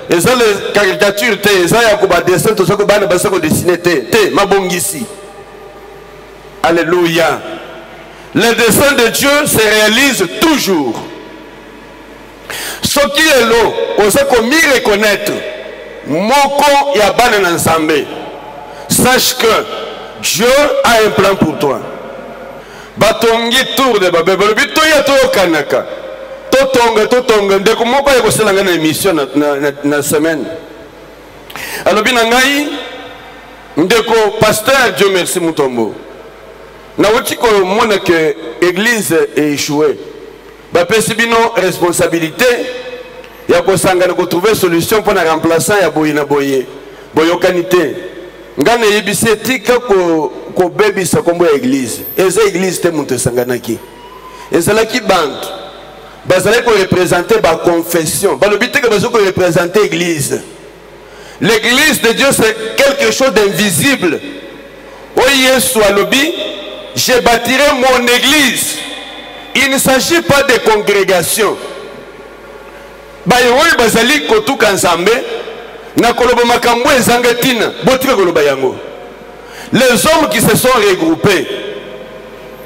et ça, les caricatures, et ça, il y a un dessin, tout ça, il y a dessiner, mabongisi. Alléluia. Le dessein de Dieu se réalise toujours. Ce qui est là, on sait comment reconnaître Moko Yabane Nansambé. Sache que Dieu a un plan pour toi. Batongi tour de Babel, Bitoya to Kanaka. Totonga, dès que Moko Yabosela une émission na semaine. Alors, Binangaï, Ndeko, pasteur, Dieu merci Moutombo. Na wotiko mona que l'église est échouée. Bapesi bino responsabilité ya kosanga na trouver solution pour na remplaçant ya boye na boye boyokanité ngana yebise tika ko bebisa kombo ya église eza église te mutu sanganaki ezala ki bantu bazala ko représenter ba confession balobi te que bazo ko représenter église. L'église de Dieu c'est quelque chose d'invisible. O Yesu alobi, je bâtirai mon église. Il ne s'agit pas de congrégation. Bayoui bazali kotu kanzambe na koloba makambo ezangatina botika koloba yango. Les hommes qui se sont regroupés.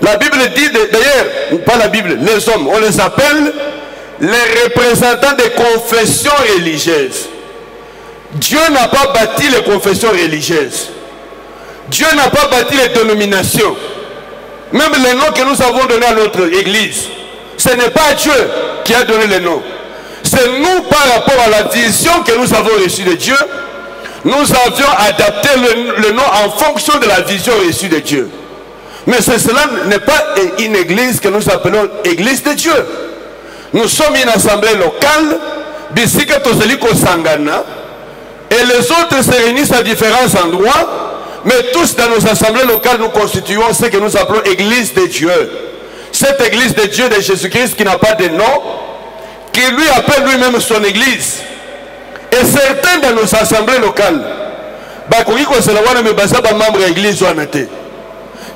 La Bible dit d'ailleurs, pas la Bible, les hommes, on les appelle les représentants des confessions religieuses. Dieu n'a pas bâti les confessions religieuses. Dieu n'a pas bâti les dénominations. Même les noms que nous avons donnés à notre église, ce n'est pas Dieu qui a donné les noms. C'est nous par rapport à la vision que nous avons reçue de Dieu. Nous avions adapté le nom en fonction de la vision reçue de Dieu. Mais cela n'est pas une église que nous appelons église de Dieu. Nous sommes une assemblée locale, Bisika Tozeliko Sangana, et les autres se réunissent à différents endroits. Mais tous dans nos assemblées locales, nous constituons ce que nous appelons Église de Dieu. Cette Église de Dieu de Jésus-Christ qui n'a pas de nom, qui lui appelle lui-même son Église. Et certains dans nos assemblées locales,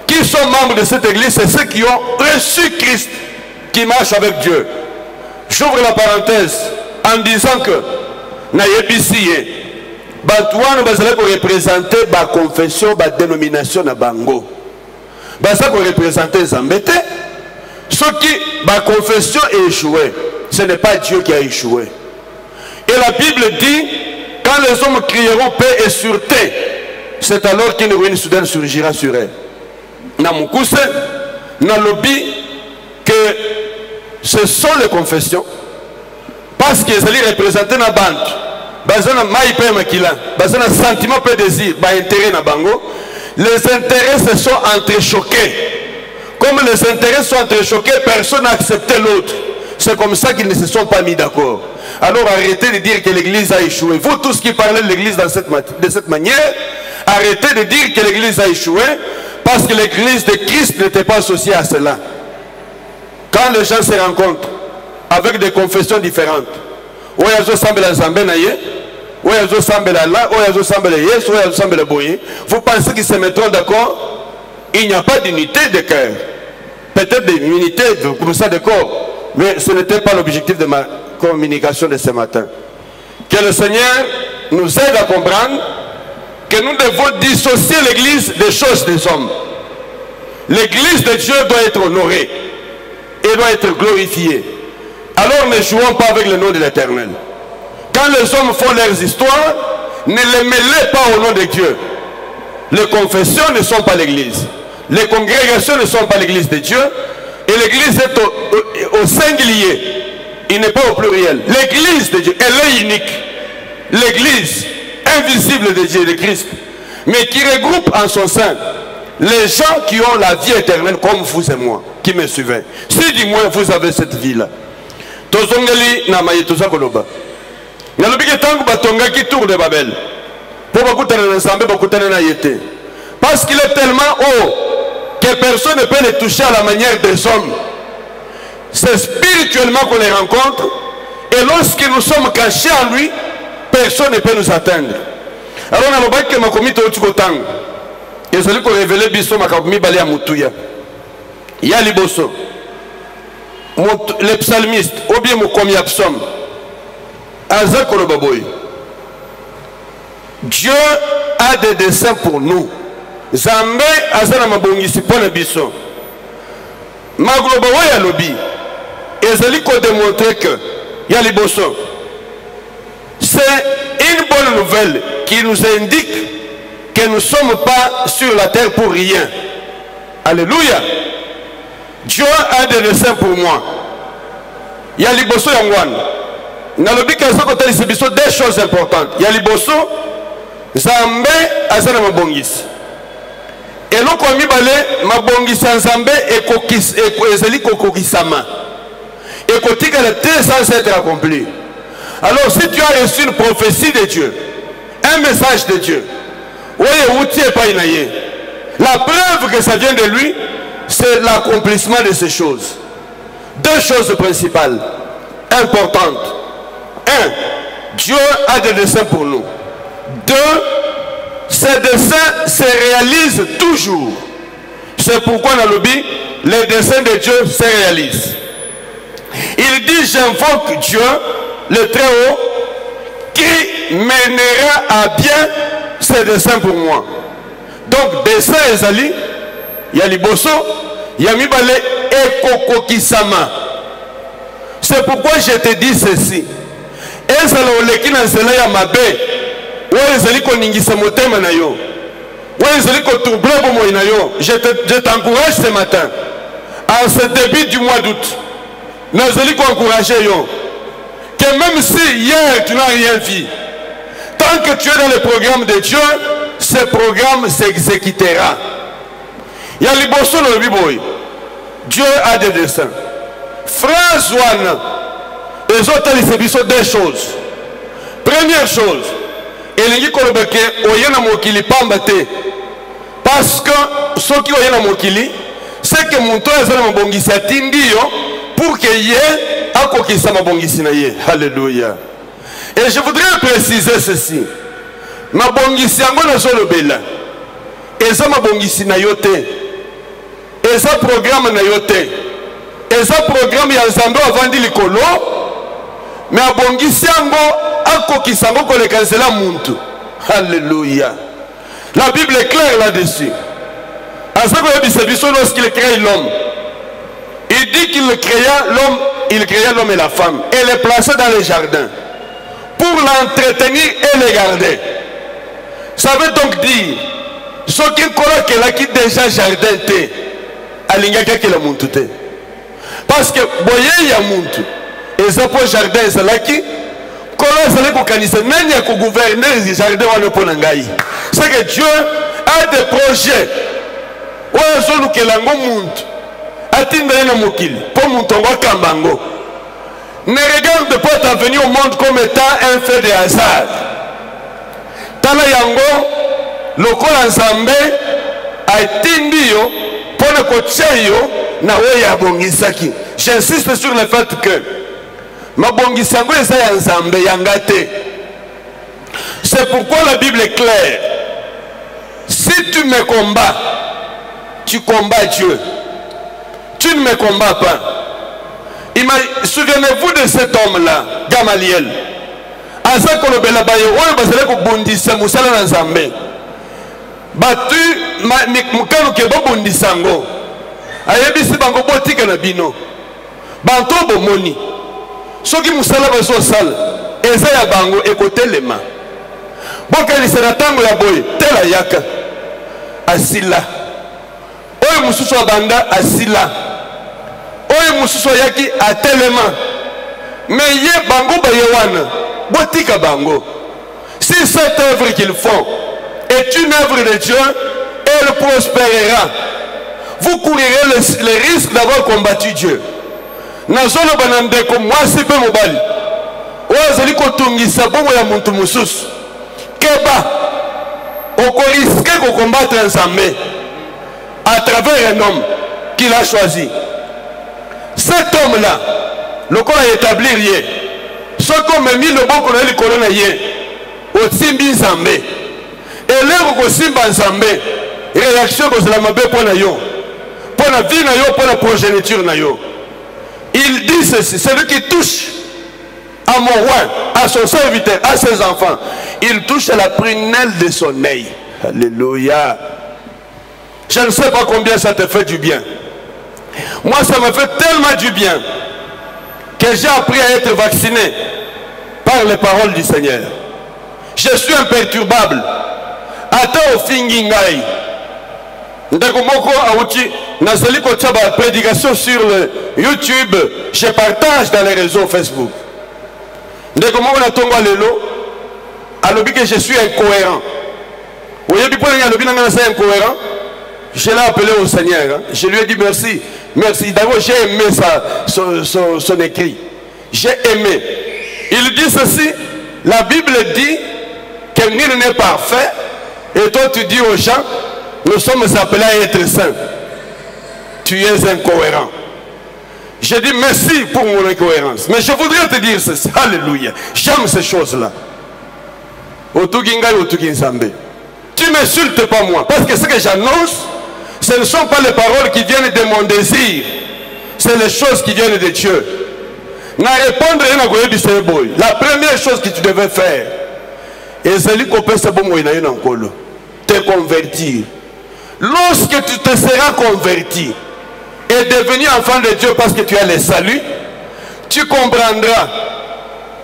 qui sont membres de cette Église, c'est ceux qui ont reçu Christ, qui marchent avec Dieu. J'ouvre la parenthèse en disant que Nayebisiye, Batouane bazala ko représenter ba confession, ba dénomination na bango. Bazala ko représenter Zambete. Ce qui ba confession est échoué, ce n'est pas Dieu qui a échoué. Et la Bible dit, quand les hommes crieront paix et sûreté, c'est alors qu'une ruine soudaine surgira sur eux. Na mukuse, na lobby que ce sont les confessions, parce qu'ils allaient représenter na bande. Bazana maïpe makila, bazana sentiment peu désir, ba intérêt na bango. Les intérêts se sont entrechoqués. Comme les intérêts sont entrechoqués, personne n'a accepté l'autre. C'est comme ça qu'ils ne se sont pas mis d'accord. Alors arrêtez de dire que l'église a échoué. Vous tous qui parlez de l'église de cette manière, arrêtez de dire que l'église a échoué, Parce que l'église de Christ n'était pas associée à cela. Quand les gens se rencontrent avec des confessions différentes, il vous pensez qu'ils se mettront d'accord? Il n'y a pas d'unité de cœur. Peut-être des unités comme ça de corps. Mais ce n'était pas l'objectif de ma communication de ce matin. Que le Seigneur nous aide à comprendre que nous devons dissocier l'église des choses des hommes. L'église de Dieu doit être honorée et doit être glorifiée. Alors ne jouons pas avec le nom de l'Éternel. Quand les hommes font leurs histoires, ne les mêlez pas au nom de Dieu. Les confessions ne sont pas l'église. Les congrégations ne sont pas l'église de Dieu. Et l'église est au singulier. Il n'est pas au pluriel. L'église de Dieu, elle est unique. L'église invisible de Dieu, de Christ, mais qui regroupe en son sein les gens qui ont la vie éternelle comme vous et moi, qui me suivez. Si du moins vous avez cette vie-là. Tozongeli na mayetuza koloba. Nalobi ke tangu batonga ki tour de Babel. Pour bakutana na Nzambe bakutana na yete. Parce qu'il est tellement haut que personne ne peut le toucher à la manière des hommes. C'est spirituellement qu'on les rencontre. Et lorsque nous sommes cachés en lui, personne ne peut nous atteindre. Alors on a l'objet que ma comité au Tchikotang. Et celui qui a révélé Bisso Makakoumi Bali à Moutouya. Il y a Liboso. Les psalmistes, ou bien Moukomi Absom. Azak Kolobaboy. Dieu a des desseins pour nous. Zambé Azana Mabongisi Pone Bisso. Maglobaboy a lobby. Et celui qui a démontré que il y a Liboso. C'est une bonne nouvelle qui nous indique que nous ne sommes pas sur la terre pour rien. Alléluia. Dieu a des desseins pour moi. Il y a Liboso Yangwan. Dans le but que ça deux choses importantes. Il y a Liboso, Zambé, Azana Mabongis. Et l'on commis balé, Mabongis en Zambé et Zeli Kokokisama. Et Kotika le thé sans être accompli. Alors si tu as reçu une prophétie de Dieu, un message de Dieu, la preuve que ça vient de lui, c'est l'accomplissement de ces choses. Deux choses principales, importantes. Un, Dieu a des desseins pour nous. Deux, ces desseins se réalisent toujours. C'est pourquoi dans le Bible, les desseins de Dieu se réalisent. Il dit, j'invoque Dieu, le Très-Haut, qui mènera à bien ses desseins pour moi. Donc, dessein ezali, il y a Liboso, il y a Mibale et Kokokisama. C'est pourquoi je te dis ceci. Ezala oleki na nzela ya mabe, ou ezali koningisa motema na yo, ou ezali kotourble bomoi na yo. Je t'encourage ce matin, en ce début du mois d'août, nazali encourager yo. Que même si hier tu n'as rien vu, tant que tu es dans le programme de Dieu, ce programme s'exécutera. Il y a Liboso dans le Bible. Dieu a des desseins. Phrase 1. Les autres, ils se deux choses. Première chose, il y a parce que ceux qui ont mokili, c'est que mon toit est un bongisi pour qu'il y ait un kokisa mabongisi na ye. Alléluia. Et je voudrais préciser ceci. Mabongisi yango na zolo bela. Et ça mabongisi na yote. Et ça programme na yote. Et ça programme ya Nzambe avandi likolo. Mais mabongisi yango akokisa yango ko le cancela muntu. Alléluia. La Bible est claire là-dessus. Lorsqu'il crée l'homme, il dit qu'il créa l'homme, il créa l'homme et la femme et les plaça dans les jardins pour l'entretenir et les garder. Ça veut donc dire ce qui est déjà jardin té alingaka que la muntu té parce que boye ya muntu et ça pour jardin c'est là qui kola ça les kokanisa nani ya ko gouverner les jardins wana pona ngai. C'est que Dieu a des projets. Ne regarde pas ta venue au monde comme étant un fait de hasard. Tala yango lokola Nzambe atindi yo pona kotia yo na we abongisaki. J'insiste sur le fait que mabongisango eza ya nzambe yanga te. C'est pourquoi la Bible est claire. Si tu me combats, tu combats Dieu. Tu ne me combats pas. Souvenez-vous de cet homme-là, Gamaliel. Asa kolobela bayo oyo bazale ko bondisa musala na nzambe. Batu mukano ke bondisa ngo. Ayebisi bango botika na bino. Banto bomoni. Soki musala bazo sala, eza ya bango ekotelema. Boka ni seratango ya boy, tela yaka. Asila. Oyo mususu abanda asila. Oyo mususu yaki atelema. Mais ye bango bayewana. Botika bango. Si cette œuvre qu'ils font est une œuvre de Dieu, elle prospérera. Vous courirez le risque d'avoir combattu Dieu. Nazolo banande ko mwasi pe mobali. Ozali ko tungisa bongo ya muntu mususu. Keba oko risquer ko combattre Nzambe à travers un homme qu'il a choisi. Cet homme-là, le corps a établi rien. Ce qu'on m'a mis le bon qu'on a le colonne hier. Au Simbi Nzambe. Et là, au Simba Nzambe, réaction que la mabe pour na yo. Pour la vie na yo, pour la progéniture na yo. Il dit ceci, celui qui touche à mon roi, à son serviteur, à ses enfants, il touche à la prunelle de son œil. Alléluia. Je ne sais pas combien ça te fait du bien. Moi, ça me fait tellement du bien que j'ai appris à être vacciné par les paroles du Seigneur. Je suis imperturbable. Attends au fingingai. Ndakomoko Aouti, Nazali Kochaba, prédication sur le YouTube, je partage dans les réseaux Facebook. Ndakomoko Natongo Lelo, alobi que je suis incohérent. Vous voyez, c'est incohérent. Je l'ai appelé au Seigneur. Je lui ai dit merci. Merci. D'abord, j'ai aimé son écrit. J'ai aimé. Il dit ceci. La Bible dit que nul n'est parfait. Et toi, tu dis aux gens, nous sommes appelés à être saints. Tu es incohérent. Je dis merci pour mon incohérence. Mais je voudrais te dire ceci. Alléluia. J'aime ces choses-là. Tu ne m'insultes pas moi. Parce que ce que j'annonce, ce ne sont pas les paroles qui viennent de mon désir. C'est les choses qui viennent de Dieu. La première chose que tu devais faire, te convertir. Lorsque tu te seras converti et devenu enfant de Dieu parce que tu as le salut, tu comprendras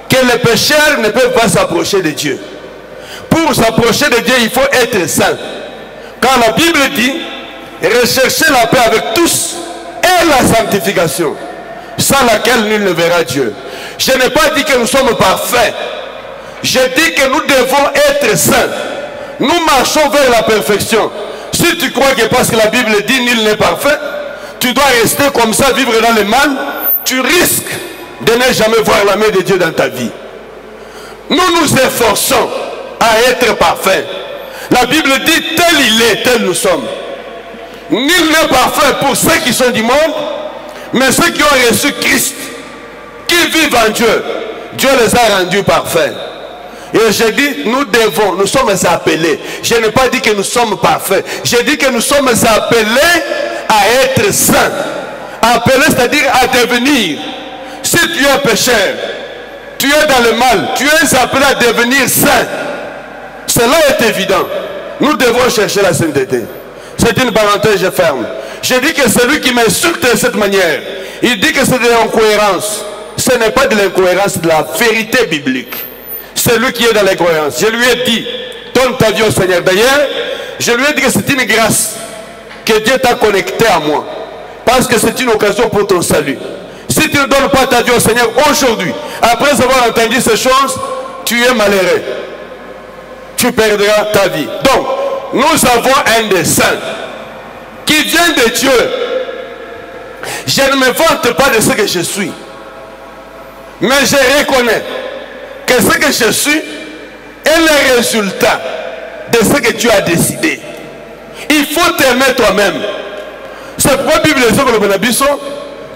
que les pécheurs ne peuvent pas s'approcher de Dieu. Pour s'approcher de Dieu, il faut être saint. Quand la Bible dit recherchez la paix avec tous et la sanctification, sans laquelle nul ne verra Dieu. Je n'ai pas dit que nous sommes parfaits. Je dis que nous devons être saints. Nous marchons vers la perfection. Si tu crois que parce que la Bible dit nul n'est parfait, tu dois rester comme ça, vivre dans le mal, tu risques de ne jamais voir la main de Dieu dans ta vie. Nous nous efforçons à être parfaits. La Bible dit tel il est, tel nous sommes. Nul n'est parfait pour ceux qui sont du monde, mais ceux qui ont reçu Christ, qui vivent en Dieu, Dieu les a rendus parfaits. Et je dis, nous sommes appelés. Je n'ai pas dit que nous sommes parfaits. J'ai dit que nous sommes appelés à être saints. Appelés, c'est-à-dire à devenir. Si tu es pécheur, tu es dans le mal, tu es appelé à devenir saint. Cela est évident. Nous devons chercher la sainteté. C'est une parenthèse, je ferme. Je dis que celui qui m'insulte de cette manière, il dit que c'est de l'incohérence. Ce n'est pas de l'incohérence, c'est de la vérité biblique. Celui qui est dans l'incohérence. Je lui ai dit, donne ta vie au Seigneur. D'ailleurs, je lui ai dit que c'est une grâce que Dieu t'a connecté à moi. Parce que c'est une occasion pour ton salut. Si tu ne donnes pas ta vie au Seigneur aujourd'hui, après avoir entendu ces choses, tu es malheureux. Tu perdras ta vie. Donc, nous avons un des saints qui vient de Dieu. Je ne me vante pas de ce que je suis. Mais je reconnais que ce que je suis est le résultat de ce que tu as décidé. Il faut t'aimer toi-même. C'est pourquoi la Bible dit,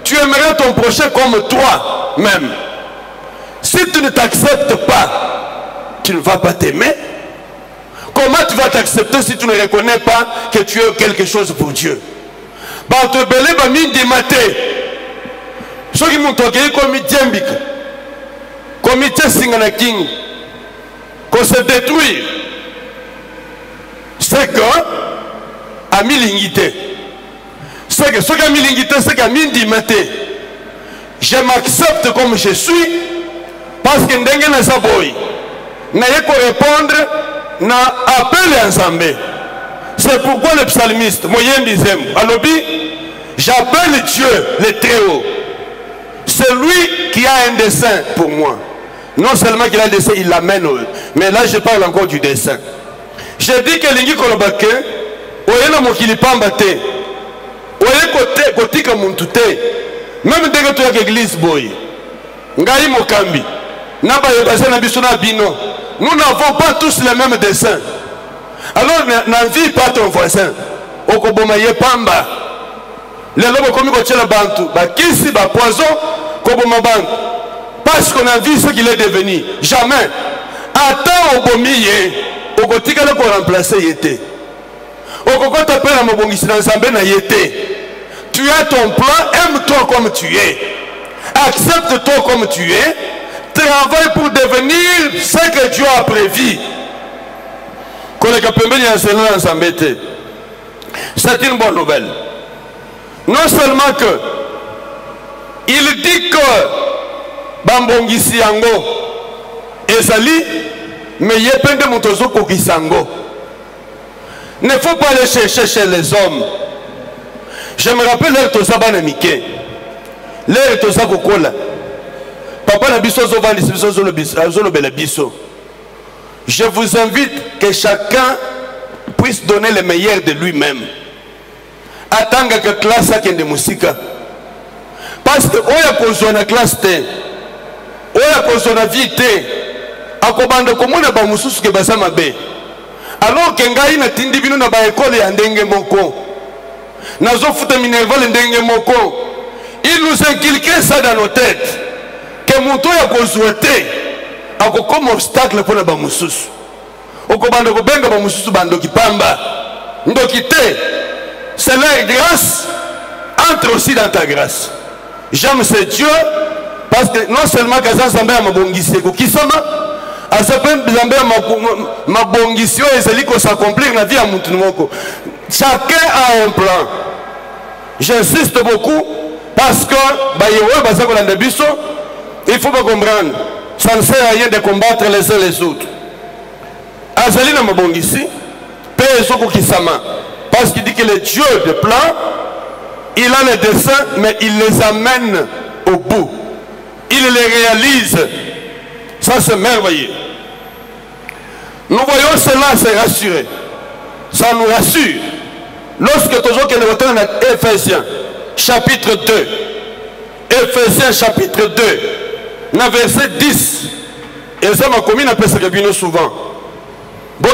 tu aimerais ton prochain comme toi-même. Si tu ne t'acceptes pas, tu ne vas pas t'aimer. Comment tu vas t'accepter si tu ne reconnais pas que tu es quelque chose pour Dieu? Ceux qui m'ont toqué comme Djembik, comme Singana King, qu'on se détruire, c'est que à milingité. C'est que ceux qui ont milingité, c'est qu'à mindimate. Je m'accepte comme je suis, parce que n'dengue na saboy, n'a pas répondre, n'a appelé ensemble. C'est pourquoi le psalmiste, moyen disait, j'appelle Dieu le Très-Haut. C'est lui qui a un dessein pour moi. Non seulement qu'il a un dessein, il l'amène. Mais là, je parle encore du dessein. Je dis que l'Ingi Kolobake, Oyena Mokili Pambate, Oye Kotika Muntute, même dès que tu as l'église, boy, Ngaï Mokambi, Naba Yobase Nabisuna Bino, nous n'avons pas tous les mêmes dessins. Alors, n'envie pas ton voisin. Okobomaye Pamba. Les lobes comme la bantu, kisi ba poison, koboma bantu. Parce qu'on a vu ce qu'il est devenu. Jamais. Attends au bomiye, au kotika le ko remplacer yete. Au koko t'appelle à mobongisi dans Zambé na yete. Tu as ton plan, aime-toi comme tu es. Accepte-toi comme tu es. Travaille pour devenir ce que Dieu a prévu. C'est une bonne nouvelle. Non seulement que il dit que Bambongisi Yango Ezali, mais il y a plein de motozo Kokisango. Ne faut pas aller chercher chez les hommes. Je me rappelle l'air Tosaba Namike, l'air Tosaba Kokola. Papa Nabiso Zovani Zolo Belabiso. Je vous invite que chacun puisse donner le meilleur de lui-même. Attendre que classe a de musique. Parce que oya kozwa na classe te, oya kozwa na vie te, akobanda komona ba mususu ke basama be. Alors que ngai na tindi bino na ba école ya ndenge moko. Nazo futa minerval ndenge moko. Il nous inculquait ça dans nos têtes. Que muto ya kozwa te, akokoma obstacle pour na ba mususu. Okobanda kobenga ba mususu bando kipamba. Ndoki te. C'est leur grâce, entre aussi dans ta grâce. J'aime ce Dieu parce que non seulement que ça s'embête à ma bongissé, qui s'ama, à ce point s'embête à ma bongissé, et c'est lui qui s'accomplit dans la vie à mon tournoi. Chacun a un plan. J'insiste beaucoup parce que il faut pas comprendre. Ça ne sert à rien de combattre les uns les autres. Azali na ma bongissé, paix qui s'ama. Parce qu'il dit que le Dieu de plan, il a les dessins, mais il les amène au bout. Il les réalise. Ça, c'est merveilleux. Nous voyons cela, c'est rassuré. Ça nous rassure. Lorsque toujours nous retournons à Éphésiens, chapitre 2. Éphésiens, chapitre 2. Dans verset 10. Et ça m'a commis à penser que souvent. Vous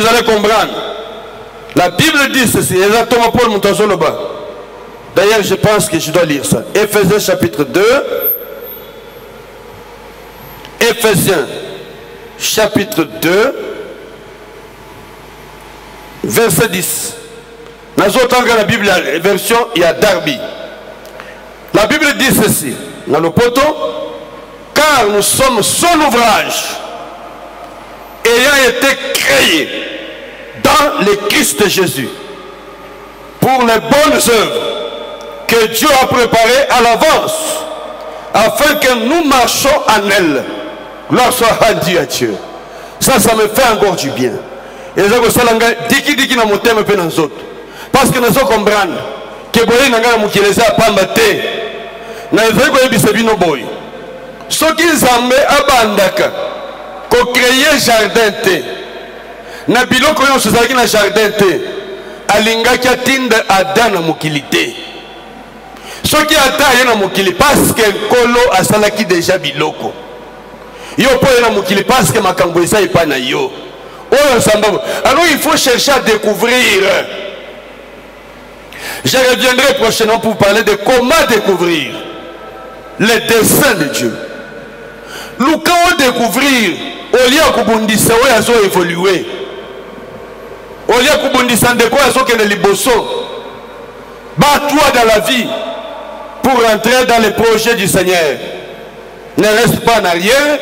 allez comprendre. La Bible dit ceci, exactement Paul Moutazoloba. D'ailleurs, je pense que je dois lire ça. Éphésiens chapitre 2. Éphésiens chapitre 2. Verset 10. Dans la Bible, la version, il y a Darby. La Bible dit ceci. Dans le poteau. Car nous sommes son ouvrage, ayant été créés dans le Christ Jésus pour les bonnes œuvres que Dieu a préparées à l'avance afin que nous marchions en elles. Gloire soit rendue à Dieu. Ça me fait encore du bien. Et ça que ça diki na motema pe na zoto. Parce que nous comprendre que boy na ngana mukileza pamba te. Na ezeko ebise bino boy. Soki nzambe abandaka ko créer jardin te. Na biloko yo sozaki na jardin te. Alingaki atinda Adam na mokili te. Soki ata ye na mokili parce que kolo asalaki déjà biloko. Yo po ye na mokili parce que makambo eza epa na yo. Alors il faut chercher à découvrir. Je reviendrai prochainement pour parler de comment découvrir les desseins de Dieu. Nous, quand on découvrir, au lieu de kubundisa, on a évolué. Au lieu de kubundisa, de quoi on a liboso. Bats-toi dans la vie pour entrer dans les projets du Seigneur. Ne reste pas en arrière,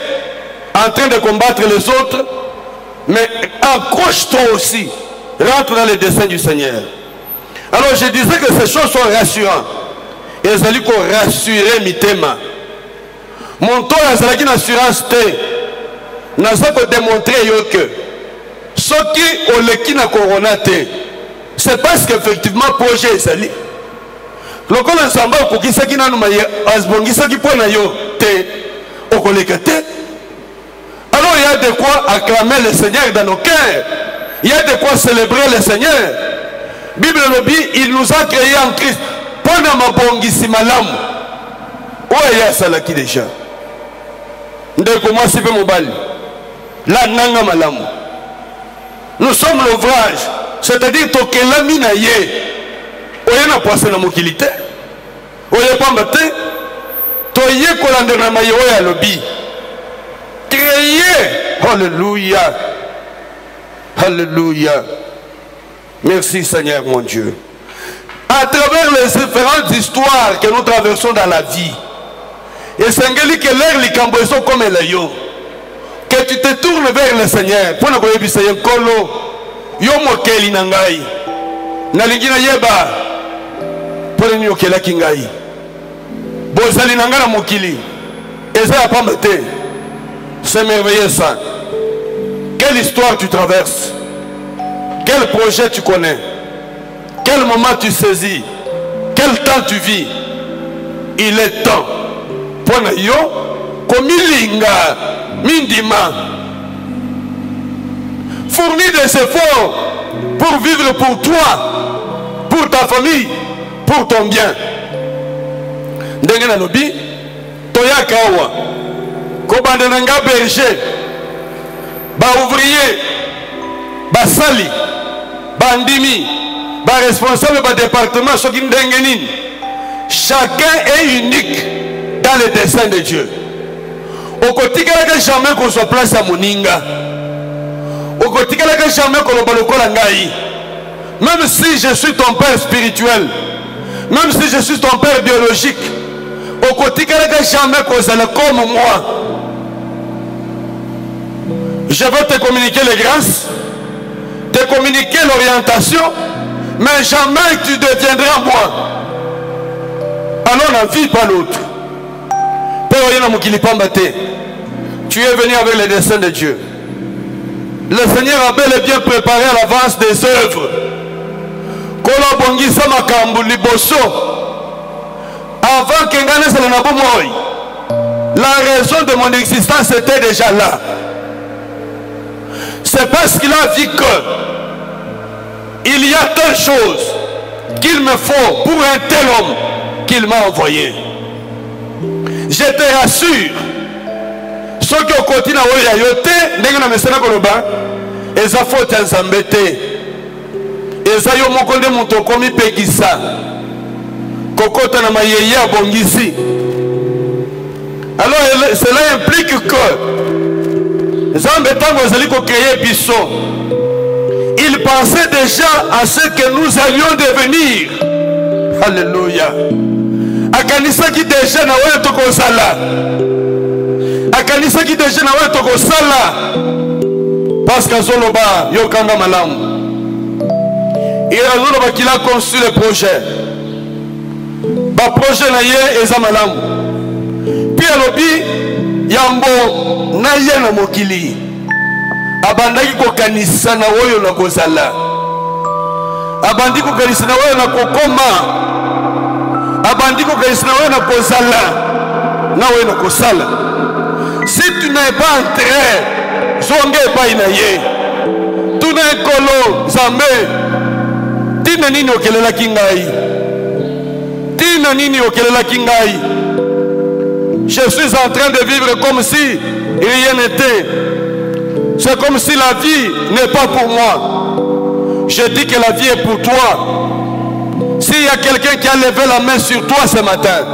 en train de combattre les autres, mais accroche-toi aussi. Rentre dans les desseins du Seigneur. Alors je disais que ces choses sont rassurantes. Et elles allaient rassurer mes thèmes. Mon temps est une assurance. Nous avons démontré que ce qui ont le qui n'a corona, c'est parce qu'effectivement le projet est sali. Le qu'on a samba au qui s'est qui n'a pas asbongi ça qui point yo te au collègue. Alors il y a de quoi acclamer le Seigneur dans nos cœurs. Il y a de quoi célébrer le Seigneur. Bible lobby, il nous a créé en Christ. Pendant ma bongisi malam. Où est-ce ça là qui déjà? Ndeko moi si peu mobile. La nanga malam. Nous sommes l'ouvrage. C'est-à-dire que la mina yé. Oye na poisson na mokilité. Oye pas maté. Toye kolande na mayo ya lobby. Créé. Alléluia. Alléluia. Merci Seigneur mon Dieu. À travers les différentes histoires que nous traversons dans la vie, et Seigneur que l'air les camboisons comme elle est, que tu te tournes vers le Seigneur. Pour ne pas oublier Seigneur Kolo, yo mokeli nangai, nalingina yeba, pour ne pas oublier kingai, bozali nangana mokili, et ça a pas maté. C'est merveilleux ça. Quelle histoire tu traverses? Quel projet tu connais? Quel moment tu saisis? Quel temps tu vis? Il est temps. Pour yo, comme ilinga, mindima. Fournis des efforts pour vivre pour toi, pour ta famille, pour ton bien. Ndengena nobi, toya kawa, kobandenanga berger, ba ouvrier, ba sali, bandimi, responsable du département, chacun est unique dans les desseins de Dieu. Au quotidien, jamais qu'on soit place à Moninga. Au quotidien, jamais qu'on soit même si je suis ton père spirituel, même si je suis ton père biologique, au quotidien, jamais qu'on soit comme moi. Je veux te communiquer les grâces, te communiquer l'orientation, mais jamais tu deviendras moi. Alors ne vis pas l'autre. Tu es venu avec les desseins de Dieu. Le Seigneur a bel et bien préparé à l'avance des œuvres. Avant que la raison de mon existence était déjà là. C'est parce qu'il a vu que il y a telle chose qu'il me faut pour un tel homme qu'il m'a envoyé. Je te rassure, ceux qui ont continué à yoter, et ça faut t'embêter. Et ça y est, mon condé mon tokomi pekisa. Kokota na mayeye abongisi. Alors cela implique que il pensait déjà à ce que nous allions devenir. Alléluia. Akanisa qui déjà na wewe toko sala. Akanisa qui déjà na wewe toko sala. Parce que Zoloba yokanga malamu. Il a Zoloba qu'il a conçu le projet. Ba projet na ye eza malamu. Puis alobi yambo na ye na mokili. Abandaki kokanisa na oyo na kozala. Abandi kokanisa na oyo na kokoma. Abandi kokanisa na oyo na kozala. Na oyo na kosala. Si tu n'es pas entré, zonge pa inaye. Tu n'es kolo zambe. Tina nini okelela kingai. Tina nini okelela kingai. Je suis en train de vivre comme si rien n'était. C'est comme si la vie n'est pas pour moi. Je dis que la vie est pour toi. S'il y a quelqu'un qui a levé la main sur toi ce matin,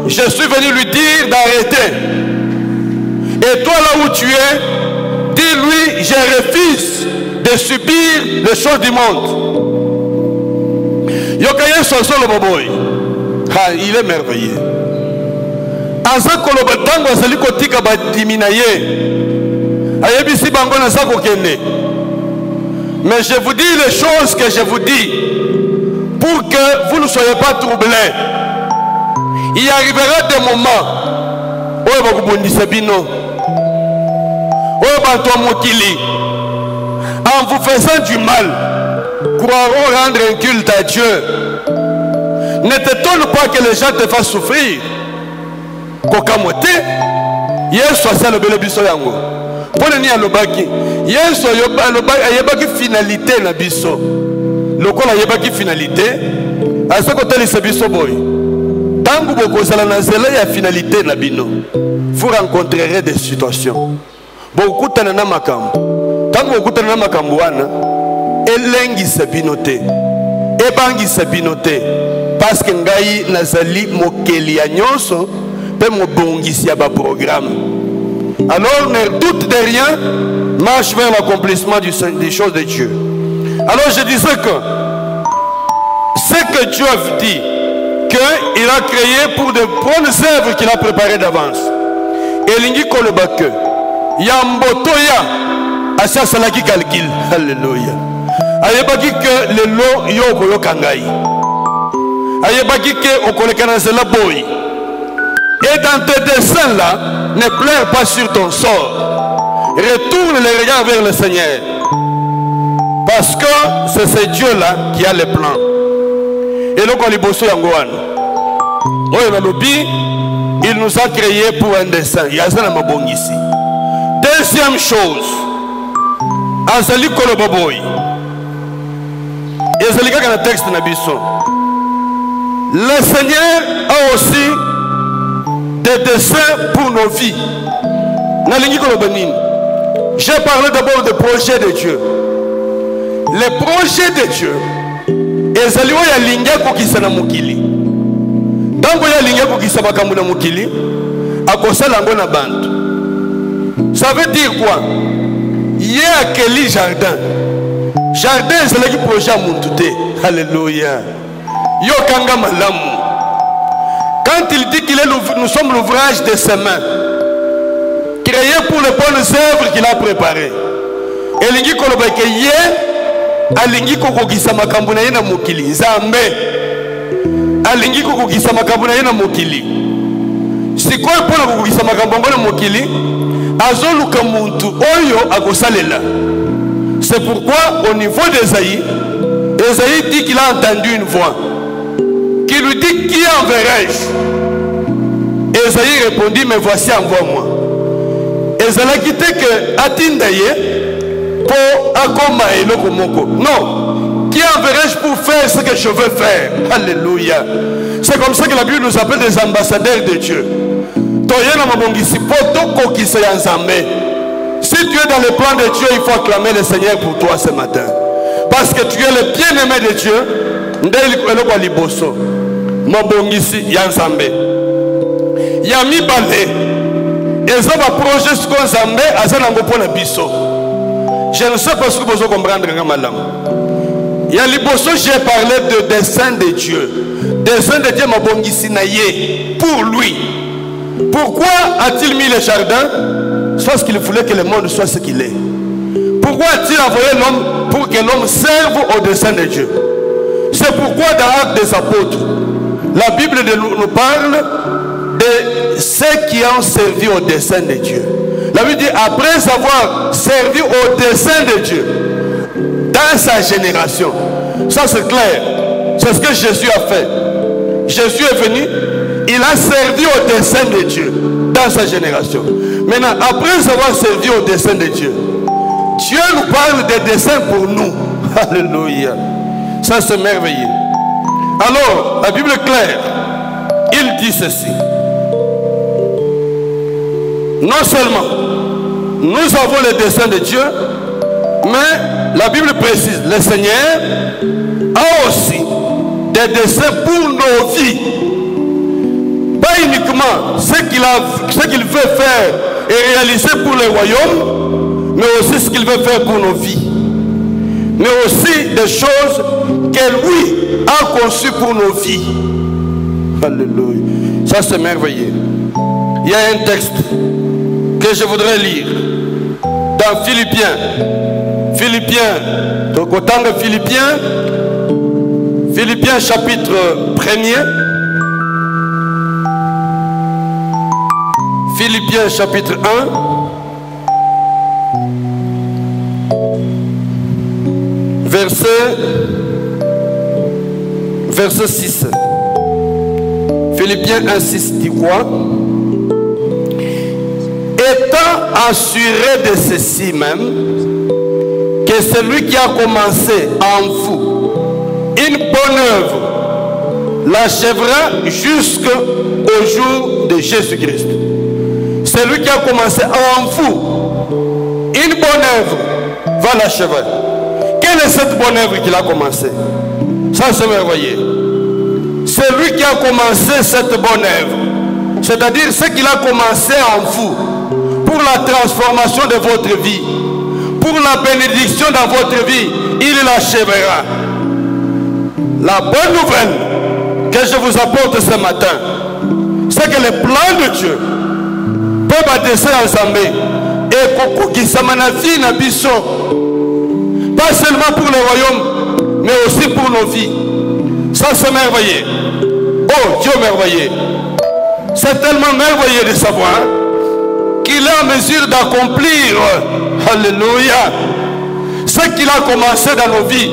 je suis venu lui dire d'arrêter. Et toi là où tu es, dis-lui, je refuse de subir les choses du monde. Yokaye Sosolo Boboy. Il est merveilleux. Aza kolobatango azali kotika badimina ye. Ayebisi bango na zako kende. Mais je vous dis les choses que je vous dis pour que vous ne soyez pas troublés. Il arrivera des moments où bakubundisa bino. Où banto mokili en vous faisant du mal croiront rendre un culte à Dieu. Ne t'étonne pas que les gens te fassent souffrir. Kokamote, Yesu asala bele biso yango. Pone ni alobaki. Yesu ayebaki finalité na biso. Lokola ayebaki finalité, asako telisa biso boy. Tangu bokozala na zela ya finalité na bino, vous rencontrerez des situations. Bokutana na makambo. Tangu bokutana na makambo wana, elengisa bino te. Ebangisa bino te. Parce que ngai nazali mokeli ya nyonso pe mobongisi ya ba programme. Alors ne doute de rien, marche vers l'accomplissement des choses de Dieu. Alors je disais que ce que Dieu a dit, qu'il a créé pour de bonnes œuvres qu'il a préparées d'avance. Et l'ingi kolobake, yamboto ya asa salaki calcul. Alléluia. Ayebaki que le lo yoko yokangai. Ayebaki que okolekana zela boy. Et dans tes desseins là, ne pleure pas sur ton sort. Retourne les regards vers le Seigneur. Parce que c'est ce Dieu là qui a les plans. Et donc on y bosse yangoan. Il nous a créé pour un dessein. Il y a ça dans ma bonne ici. Deuxième chose, Azali Koloboboy. Et c'est le cas dans le texte de Nabiso. Le Seigneur a aussi des desseins pour nos vies. J'ai parlé d'abord des projets de Dieu. Les projets de Dieu, ezali oya linga kokisa na mukili. Tango ya linga kokisa makambo na mukili, akosala ngo na bantu. Ça veut dire quoi? Yé akeli jardin. Jardin c'est le projet à Muntute. Alléluia. Yo kanga malamu. Quand il dit qu'il est nous sommes l'ouvrage de ses mains, créé pour les bonnes œuvres qu'il a préparées. Et l'ingi kolobeke yé alingi kokokisa makambo na ye na mokili nzambe alingi kokokisa makambo na ye na mokili sikoyo mpona kokokisa makambo yango na mokili azoluka muntu oyo akosalela. C'est pourquoi au niveau d'Esaïe, Esaïe dit qu'il a entendu une voix qui lui dit: qui enverrai-je? Esaïe répondit: mais voici, envoie-moi. Esaïe quitté que atindaye pour akoma eloko moko. Non, qui enverrai-je pour faire ce que je veux faire? Alléluia. C'est comme ça que la Bible nous appelle des ambassadeurs de Dieu. Si tu es dans le plan de Dieu, il faut acclamer le Seigneur pour toi ce matin. Parce que tu es le bien-aimé de Dieu. Mabongisi yanzambe. Yami balé. Ezaba projet ce qu'on zambe azanango pona biso. Je ne sais pas ce que vous comprendre. Il y a liboso, j'ai parlé de dessein de Dieu. Dessein de Dieu mabongisi naye pour lui. Pourquoi a-t-il mis le jardin? Parce qu'il voulait que le monde soit ce qu'il est. Pourquoi a-t-il envoyé l'homme? Pour que l'homme serve au dessein de Dieu. C'est pourquoi dans l'Acte des Apôtres, la Bible nous parle de ceux qui ont servi au dessein de Dieu. La Bible dit: après avoir servi au dessein de Dieu dans sa génération. Ça c'est clair. C'est ce que Jésus a fait. Jésus est venu, il a servi au dessein de Dieu dans sa génération. Maintenant, après avoir servi au dessein de Dieu, Dieu nous parle des desseins pour nous. Alléluia. Ça c'est merveilleux. Alors, la Bible est claire. Il dit ceci: non seulement nous avons le dessein de Dieu, mais la Bible précise, le Seigneur a aussi des desseins pour nos vies. Pas uniquement ce qu'il veut faire et réaliser pour le royaume, mais aussi ce qu'il veut faire pour nos vies. Mais aussi des choses que lui a conçues pour nos vies. Alléluia. Ça c'est merveilleux. Il y a un texte que je voudrais lire dans Philippiens. Donc autant de Philippiens chapitre 1er. Philippiens chapitre 1. Verset 6. Philippiens 1, 6 dit quoi? Étant assuré de ceci même, que celui qui a commencé en vous une bonne œuvre l'achèvera jusqu'au jour de Jésus-Christ. Celui qui a commencé en vous une bonne œuvre va l'achever. Quelle est cette bonne œuvre qu'il a commencé? Ça c'est merveilleux. Celui qui a commencé cette bonne œuvre, c'est-à-dire ce qu'il a commencé en vous, pour la transformation de votre vie, pour la bénédiction dans votre vie, il l'achèvera. La bonne nouvelle que je vous apporte ce matin, c'est que le plan de Dieu peut adresser ensemble et beaucoup qui s'amanafie na biso, pas seulement pour le royaume, mais aussi pour nos vies. Ça c'est merveilleux. Oh Dieu merveilleux. C'est tellement merveilleux de savoir qu'il est en mesure d'accomplir, alléluia, ce qu'il a commencé dans nos vies.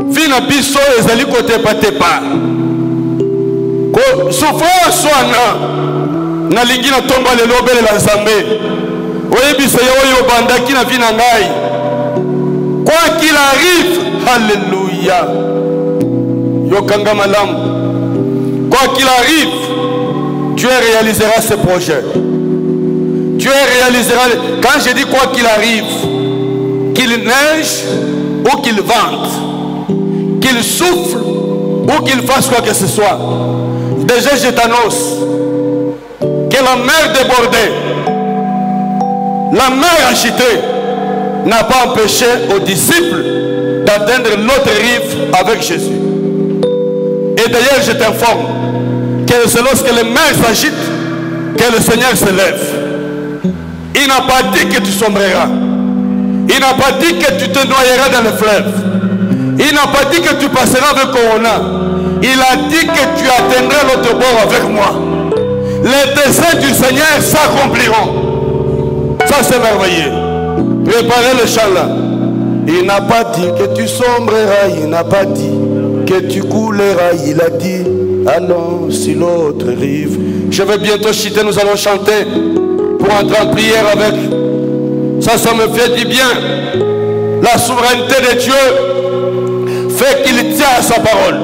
Vina biso ezali kote patepa. Ko souffrance na lingi na tomba le lobele la Nzambe. Oyebisa yo bandaki na vina ngai. Quoi qu'il arrive, alléluia. Yokanga malam. Quoi qu'il arrive, Dieu réalisera ses projets. Dieu réalisera. Quand je dis quoi qu'il arrive, qu'il neige ou qu'il vente, qu'il souffle ou qu'il fasse quoi que ce soit, déjà je t'annonce que la mer débordée, la mer agitée n'a pas empêché aux disciples d'atteindre l'autre rive avec Jésus. Et d'ailleurs je t'informe que c'est lorsque les mers s'agitent que le Seigneur se lève. Il n'a pas dit que tu sombreras. Il n'a pas dit que tu te noyeras dans le fleuve. Il n'a pas dit que tu passeras avec Corona. Il a dit que tu atteindras l'autre bord avec moi. Les desseins du Seigneur s'accompliront. Ça c'est merveilleux. Préparez le chant là. Il n'a pas dit que tu sombreras. Il n'a pas dit que tu couleras. Il a dit allons sur l'autre rive. Je vais bientôt chuter. Nous allons chanter pour entrer en prière avec. Ça me fait du bien. La souveraineté de Dieu fait qu'il tient à sa parole.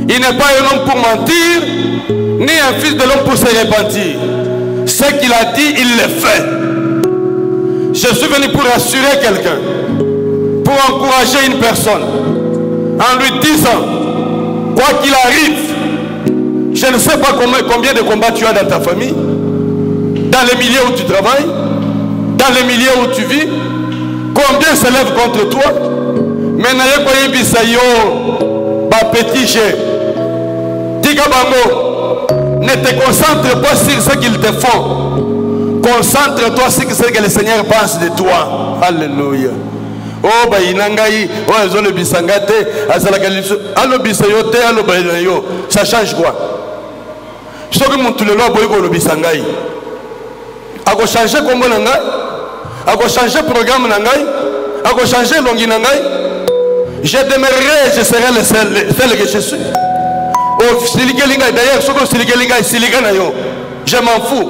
Il n'est pas un homme pour mentir, ni un fils de l'homme pour se repentir. Ce qu'il a dit, il le fait. Je suis venu pour rassurer quelqu'un, pour encourager une personne, en lui disant, quoi qu'il arrive, je ne sais pas combien de combats tu as dans ta famille, dans les milieux où tu travailles, dans les milieux où tu vis, combien s'élèvent contre toi. Mais n'ayez pas eu bisayo, petit jet. Diga bango, ne te concentre pas sur ce qu'ils te font. Concentre-toi sur ce que le Seigneur pense de toi. Alléluia. Oh ba inangai, oh azole bisangate, azalaka liso, allo bisayo te allo ba yo. Ça change quoi? Ce que mon tout le loi boy ko lo bisangai. Ako changer kombo na ngai, ako changer programme na ngai, ako changer longi na ngai. Je demeurerai, je serai le seul que je suis. D'ailleurs, je m'en fous.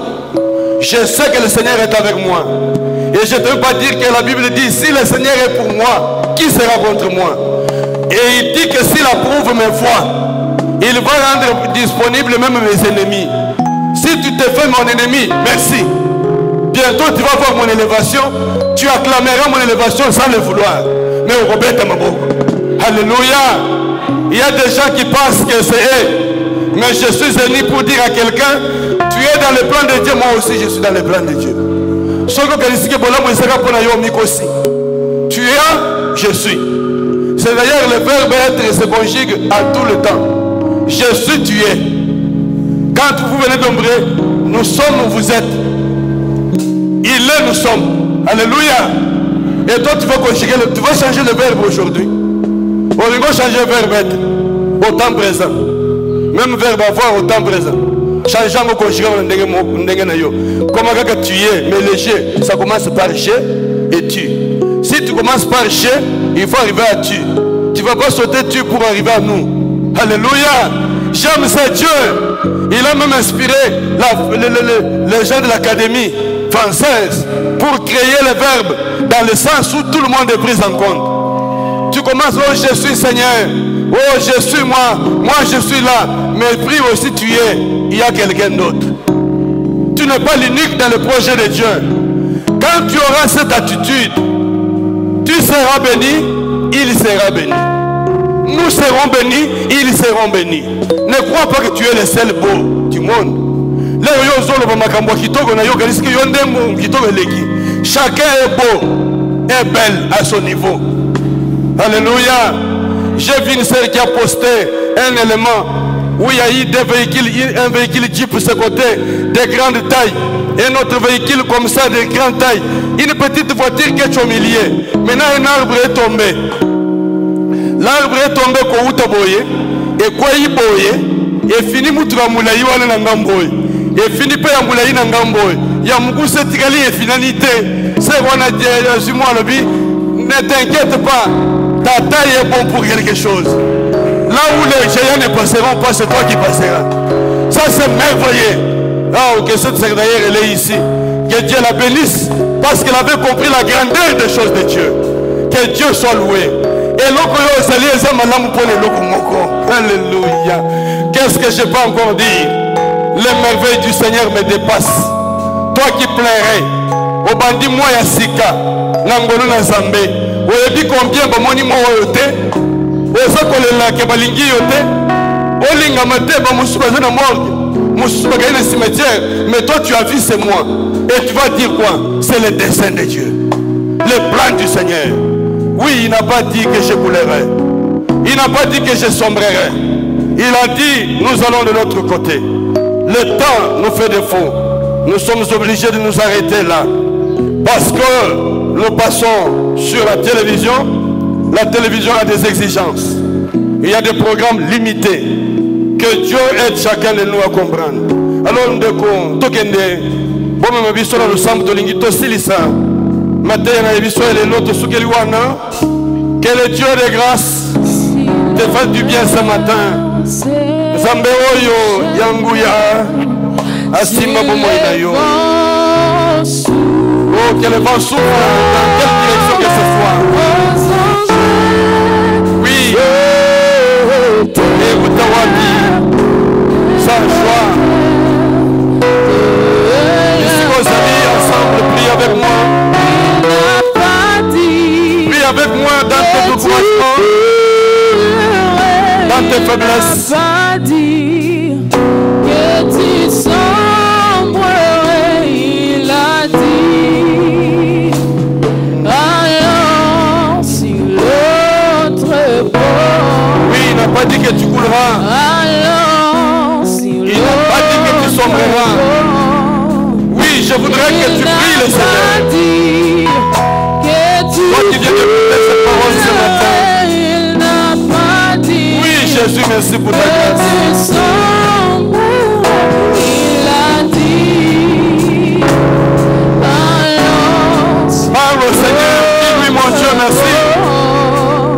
Je sais que le Seigneur est avec moi. Et je ne veux pas dire que la Bible dit, si le Seigneur est pour moi, qui sera contre moi? Et il dit que s'il approuve mes voies, il va rendre disponible même mes ennemis. Si tu te fais mon ennemi, merci. Bientôt tu vas voir mon élévation. Tu acclameras mon élévation sans le vouloir. Mais au Robert Tamaboko. Alléluia. Il y a des gens qui pensent que c'est eux. Mais je suis venu pour dire à quelqu'un, tu es dans le plan de Dieu, moi aussi je suis dans le plan de Dieu. Tu es, je suis. C'est d'ailleurs le verbe être se conjugue à tout le temps. Je suis, tu es. Quand vous venez d'ombrer, nous sommes où vous êtes. Il est, nous sommes. Alléluia. Et toi, tu vas conjuguer, tu vas changer le verbe aujourd'hui. On va changer le verbe être au temps présent. Même verbe avoir au temps présent. Changeant au conjuguer, comment tu es, mais léger, ça commence par je et tu. Si tu commences par je, il faut arriver à tu. Tu ne vas pas sauter tu pour arriver à nous. Alléluia. J'aime ce Dieu. Il a même inspiré les gens de l'académie française pour créer le verbe dans le sens où tout le monde est pris en compte. Tu commences, oh je suis Seigneur, oh je suis moi, moi je suis là, mais prie aussi tu es, il y a quelqu'un d'autre. Tu n'es pas l'unique dans le projet de Dieu. Quand tu auras cette attitude, tu seras béni, il sera béni. Nous serons bénis, ils seront bénis. Ne crois pas que tu es le seul beau du monde. Chacun est beau et belle à son niveau. Alléluia. J'ai vu une sœur qui a posté un élément où il y a eu des véhicules, un véhicule Jeep sur ce côté, de grande taille, et un autre véhicule comme ça de grande taille, une petite voiture qui est au milieu. Maintenant un arbre est tombé. L'arbre est tombé au Outaboye, et quoi y boye, et fini Moutra Moulaï ou Nangamboy, et fini Paya Moulaï Nangamboy. Yamgou Setikali et finalité, c'est qu'on a dit à Zumou Alabi, ne t'inquiète pas, ta taille est bon pour quelque chose. Là où les géants ne passeront pas, c'est toi qui passeras. Ça c'est merveilleux. Ah, que cette secrétaire elle est ici. Que Dieu la bénisse, parce qu'elle avait compris la grandeur des choses de Dieu. Que Dieu soit loué. Alléluia. Qu'est-ce que je peux encore dire? Les merveilles du Seigneur me dépassent. Toi qui plairais, au bandit moi yasika, nangolo na zambe, oyebi combien bamoni mo yote, oza kolela ke balingi yote, olinga mate ba musuba na morgue, musuba ga na cimetière, mais toi tu as vu c'est moi. Et tu vas dire quoi? C'est le dessein de Dieu. Le plan du Seigneur. Oui, il n'a pas dit que je coulerai. Il n'a pas dit que je sombrerai. Il a dit, nous allons de l'autre côté. Le temps nous fait défaut. Nous sommes obligés de nous arrêter là. Parce que nous passons sur la télévision. La télévision a des exigences. Il y a des programmes limités. Que Dieu aide chacun de nous à comprendre. Alors, nous devons que le Dieu de grâce te fasse du bien ce matin. Zambe oyo yanguya asima bomoina yo. Oh, que le vent souffle dans quelle direction que ce soit. Oui. Et Outawabi, sans joie. Ici vos amis ensemble, priez avec moi. Prie avec moi dans tes découragements, dans tes faiblesses. Que tu sombrerais, il a dit. Alors si l'autre bord. Oui, il n'a pas dit que tu couleras. Alors si il n'a pas dit que tu sombreras. Oui, je voudrais que tu pries le Seigneur. Toi qui viens de écouter cette parole ce matin. Oui, Jésus, merci pour ta grâce. Parle au Seigneur, dis-lui mon Dieu, merci.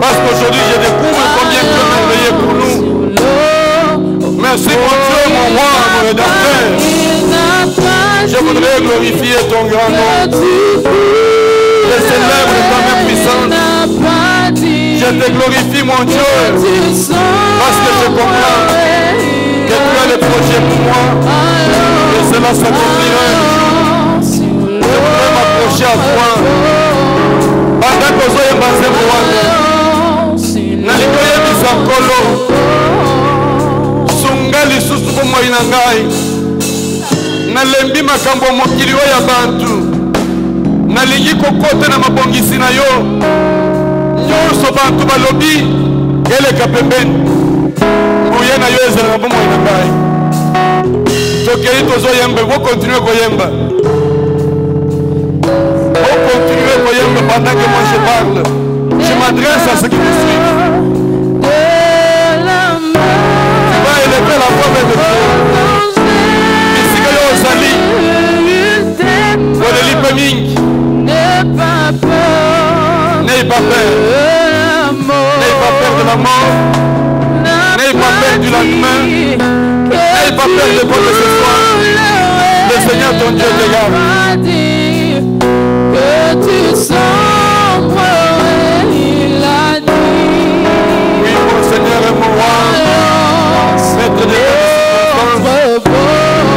Parce qu'aujourd'hui, je découvre combien tu es merveilleux pour nous. Merci mon Dieu, mon roi, mon rédempteur. Je voudrais glorifier ton grand nom. Je célèbre ta main puissante. Je te glorifie mon Dieu. Parce que je comprends que tu as le projet pour moi. Et cela s'accomplira. s'approcher à toi. Pendant que vous passé pour moi. Nalikoye misakolo. Sungali susu pour moi inangai. Nalembi makambo mokili ya bantu. Nalingi kokote na mabongisi na yo. Nyonso bantu balobi eleka pembeni. Mbuye na yo ezala bomo inangai. Tokei tozo yembe, vous continuez koyemba. Vous continuez koyemba pendant que moi je parle. Je m'adresse à ceux qui me suivent. Tu vas élever la voix vers le ciel. Ici que yo sali. N'ayez pas peur. N'ayez pas peur. N'ayez pas peur de la mort. N'ayez pas peur du lendemain. N'ayez pas peur de quoi que ce soit. Le Seigneur ton Dieu te garde. Que tu sombres, il a dit. Oui, mon Seigneur et mon roi. Maître de circonstances.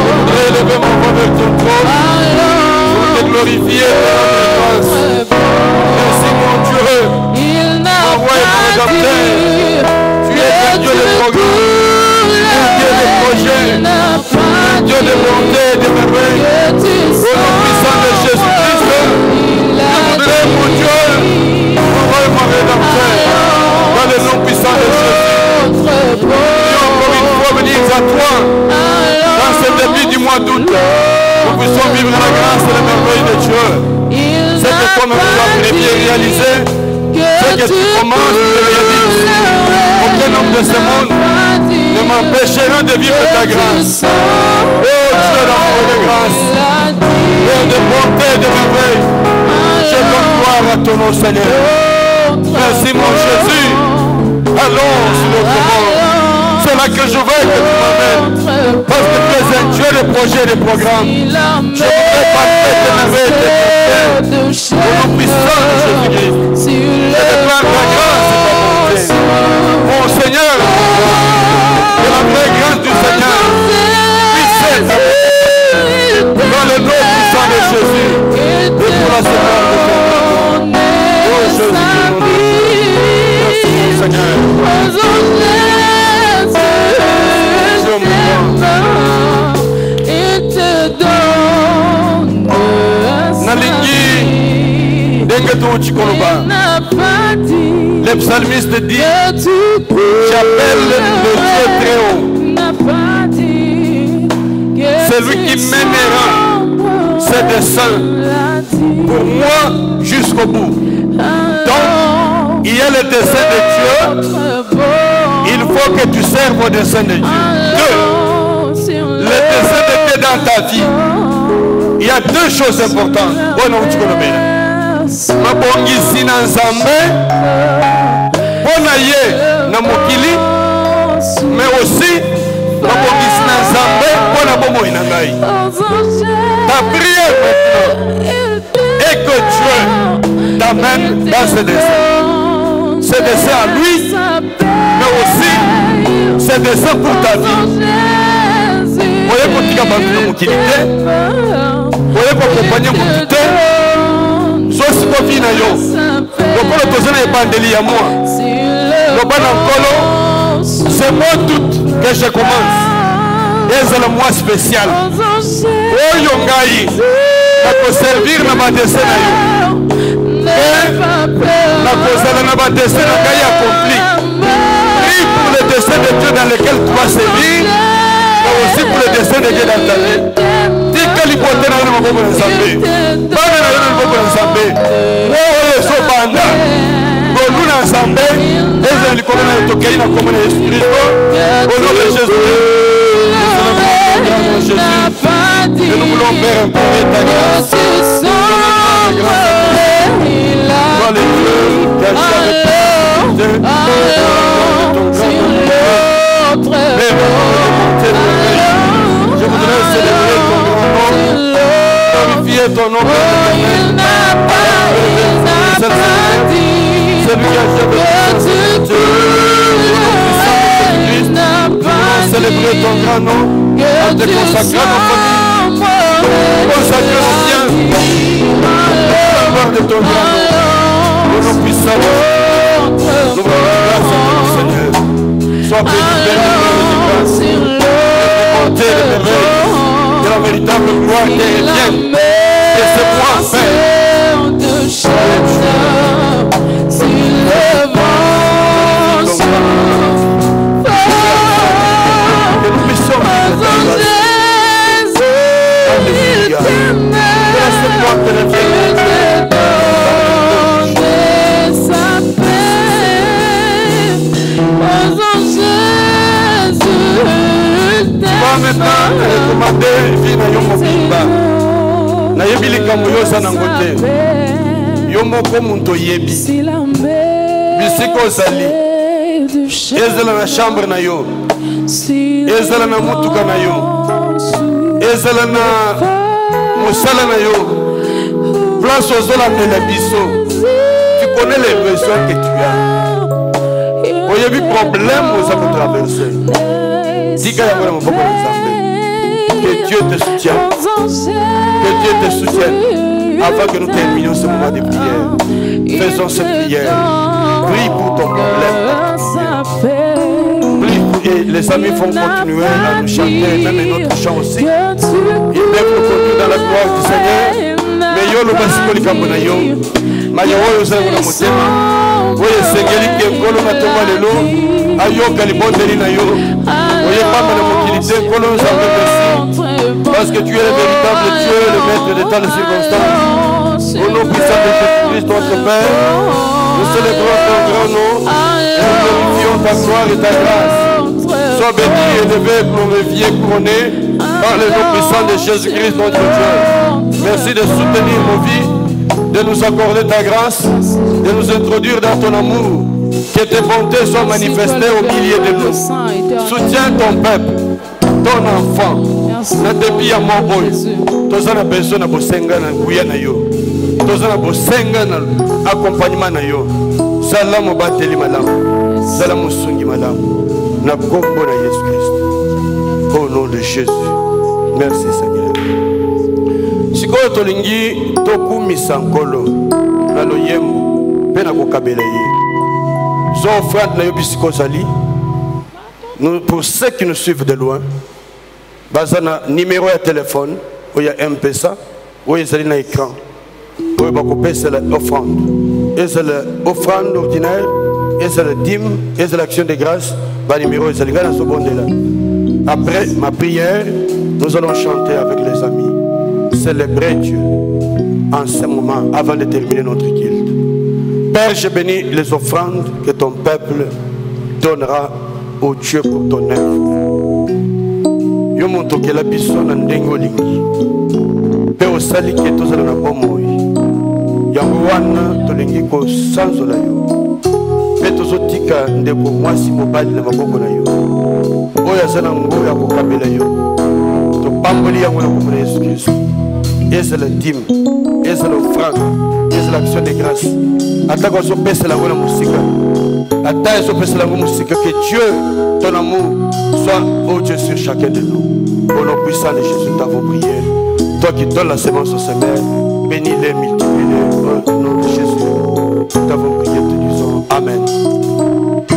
Je voudrais élever mon voix vers ton trône. Pour te glorifier et te rendre grâce. Merci mon Dieu. Mon roi et mon rédempteur. Tu es un Dieu de progrès. Dieu de projet, Dieu de bonté et de merveille. Au nom puissant de Jésus-Christ, je voudrais, mon Dieu, mon roi et mon rédempteur, dans le nom puissant de Jésus, et encore une fois venir à toi, dans ce début du mois d'août, nous puissions vivre la grâce et la merveille de Dieu. C'est que toi-même tu as bien réalisé, c'est que tu commences de réaliser. Aucun homme de ce monde ne m'empêchera de vivre ta grâce. Oh Dieu d'amour et de grâce, et de bonté et de merveille, je donne gloire à ton nom Seigneur. Merci mon Jésus. Allons sur notre monde. C'est là que je veux que tu m'amènes. Parce que tu es un Dieu de projets et de programmes. Je voudrais parler de merveille et de bonté. Au nom puissant de Jésus-Christ. Je déclare ta grâce et ta bonté. Mon Seigneur, que la vraie grâce du Seigneur puisse être dans le nom puissant de Jésus et pour la semaine de ton nom. Oh Jésus, merci mon Seigneur. Nalingi denge tu chikoloba. Le psalmiste dit, j'appelle le Dieu très haut. C'est lui qui mènera ses desseins pour moi jusqu'au bout. Donc, il y a le dessein de Dieu. Il faut que tu serves au dessein de Dieu. Deux, le dessein de Dieu dans ta vie. Il y a deux choses importantes. Oh non, tu connais bien. Mabongisi na nzambe pona ye na mokili, mais aussi mabongisi na nzambe pona bomoi na ngai. Ta prière maintenant est que Dieu t'amène dans ce dessein. Ce dessein à lui, mais aussi ce dessein pour ta vie. Voyez pour tika bantu na mokili te. Voyez pour accompagner mokili te. Sosi kofi na yo lokolo tozana ebandeli ya moi loba na nkolo, c'est moi tout que je commence ezala mois spécial oyo ngai nakoservir na badese na yo nakozala na badese na ngai accompli. Prie pour le dessein de Dieu dans lequel tu vas servir, mais aussi pour le dessein de Dieu dans ta vie. Lipote na maboko na Nzambe bana na maboko na Nzambe oyo so banda ngolu na Nzambe eza likolo na tokei na komona na Yesu Kristo au nom de Jésus. Que nous voulons faire un peu ta grâce. Dans les dieux qui agissent avec ton je voudrais célébrer ton grand nom, glorifier ton nom, celui qui a célébrer ton grand nom, en te consacrant nos familles, consacrer nos biens. de ton nom. Au nom puissant de nous grâce à toi, Seigneur. Sois béni, béni, grâce. Bonté de merveille. Que la véritable gloire te revienne. Et c'est moi, Père. Que nous puissions vivre ta grâce. Alléluia. Que la gloire te revienne. Maintenant, recommander vie na yo mobimba. Na yebi likambo yo sa nango te. Yo moko muntu yebi. Bisiko ozali. Ezala na chambre na yo. Ezala na mutuka na yo. Ezala na mosala na yo. Place ozolandela biso. Tu connais les besoins que tu as. Oyebi problème oza kotraverser. Diga ya mwana maboko na Nzambe. Que Dieu te soutienne. Que Dieu te soutienne. Avant que nous terminions ce moment de prière, faisons cette prière. Prie pour ton problème. Prie et les amis vont continuer à nous chanter, même un autre chant aussi. Ils peuvent nous conduire dans la gloire du Seigneur. Mais yo le basiko likambo na yo. Mayawo yo zala na motema. Oye sengeli ke ngolo na tonga lelo. Ayoka libondeli na yo. Oye pamba na mokilité ngolo Nzambe merci. Parce que tu es le véritable Dieu, le maître de toutes les circonstances. Au nom puissant de Jésus-Christ, notre Père, nous célébrons ton grand nom et nous glorifions ta gloire et ta grâce. Sois béni, élevé, glorifié, couronné par le nom puissant de Jésus-Christ, notre Dieu. Merci de soutenir nos vies, de nous accorder ta grâce, de nous introduire dans ton amour. Que tes bontés soient manifestées au milieu de nous. Soutiens ton peuple, ton enfant. Na depuis ya moboy toza na besoin na bosenga na nguya na yo toza na bosenga na accompagnement na yo sala mobateli malamu sala musungi malamu na kombo na Yesu Christ au nom de Jésus. Merci Seigneur. Sikoyo tolingi tokumisa nkolo na loyembo pe na kokabela ye zo offrande na yo bisiko zali. Nous, pour ceux qui nous suivent de loin, bazana numéro de téléphone, où il y a M-Pesa, où il y a un écran, où il y a l'offrande. Et c'est l'offrande ordinaire, et c'est le dîme, et c'est l'action de grâce, le numéro est là. Après ma prière, nous allons chanter avec les amis, célébrer Dieu en ce moment, avant de terminer notre culte. Père, je bénis les offrandes que ton peuple donnera au Dieu pour ton œuvre. Yo monto ke la biso na ndengo lingi pe osali ke tozala na bomoi yango wana tolingi ko sanzola yo pe tozotika ndeko mwasi mobali na maboko na yo oyo azala ngo ya kokabela yo topamboli yango na komona Yesu Kristo. Ezala dîme, ezala offrande, ezala action de grâce. Atako azopesela yango na mosika ata ezopesela yango mosika. Que Dieu, ton amour, soit au Dieu sur chacun de nous. Au nom puissant de Jésus, nous t'avons prié. Toi qui donnes la semence au semeur, bénis-les, multiplie-les. Au nom de Jésus, nous t'avons prié, te disons Amen.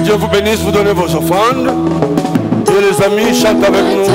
Dieu vous bénisse, vous donnez vos offrandes. Et les amis, chantent avec nous.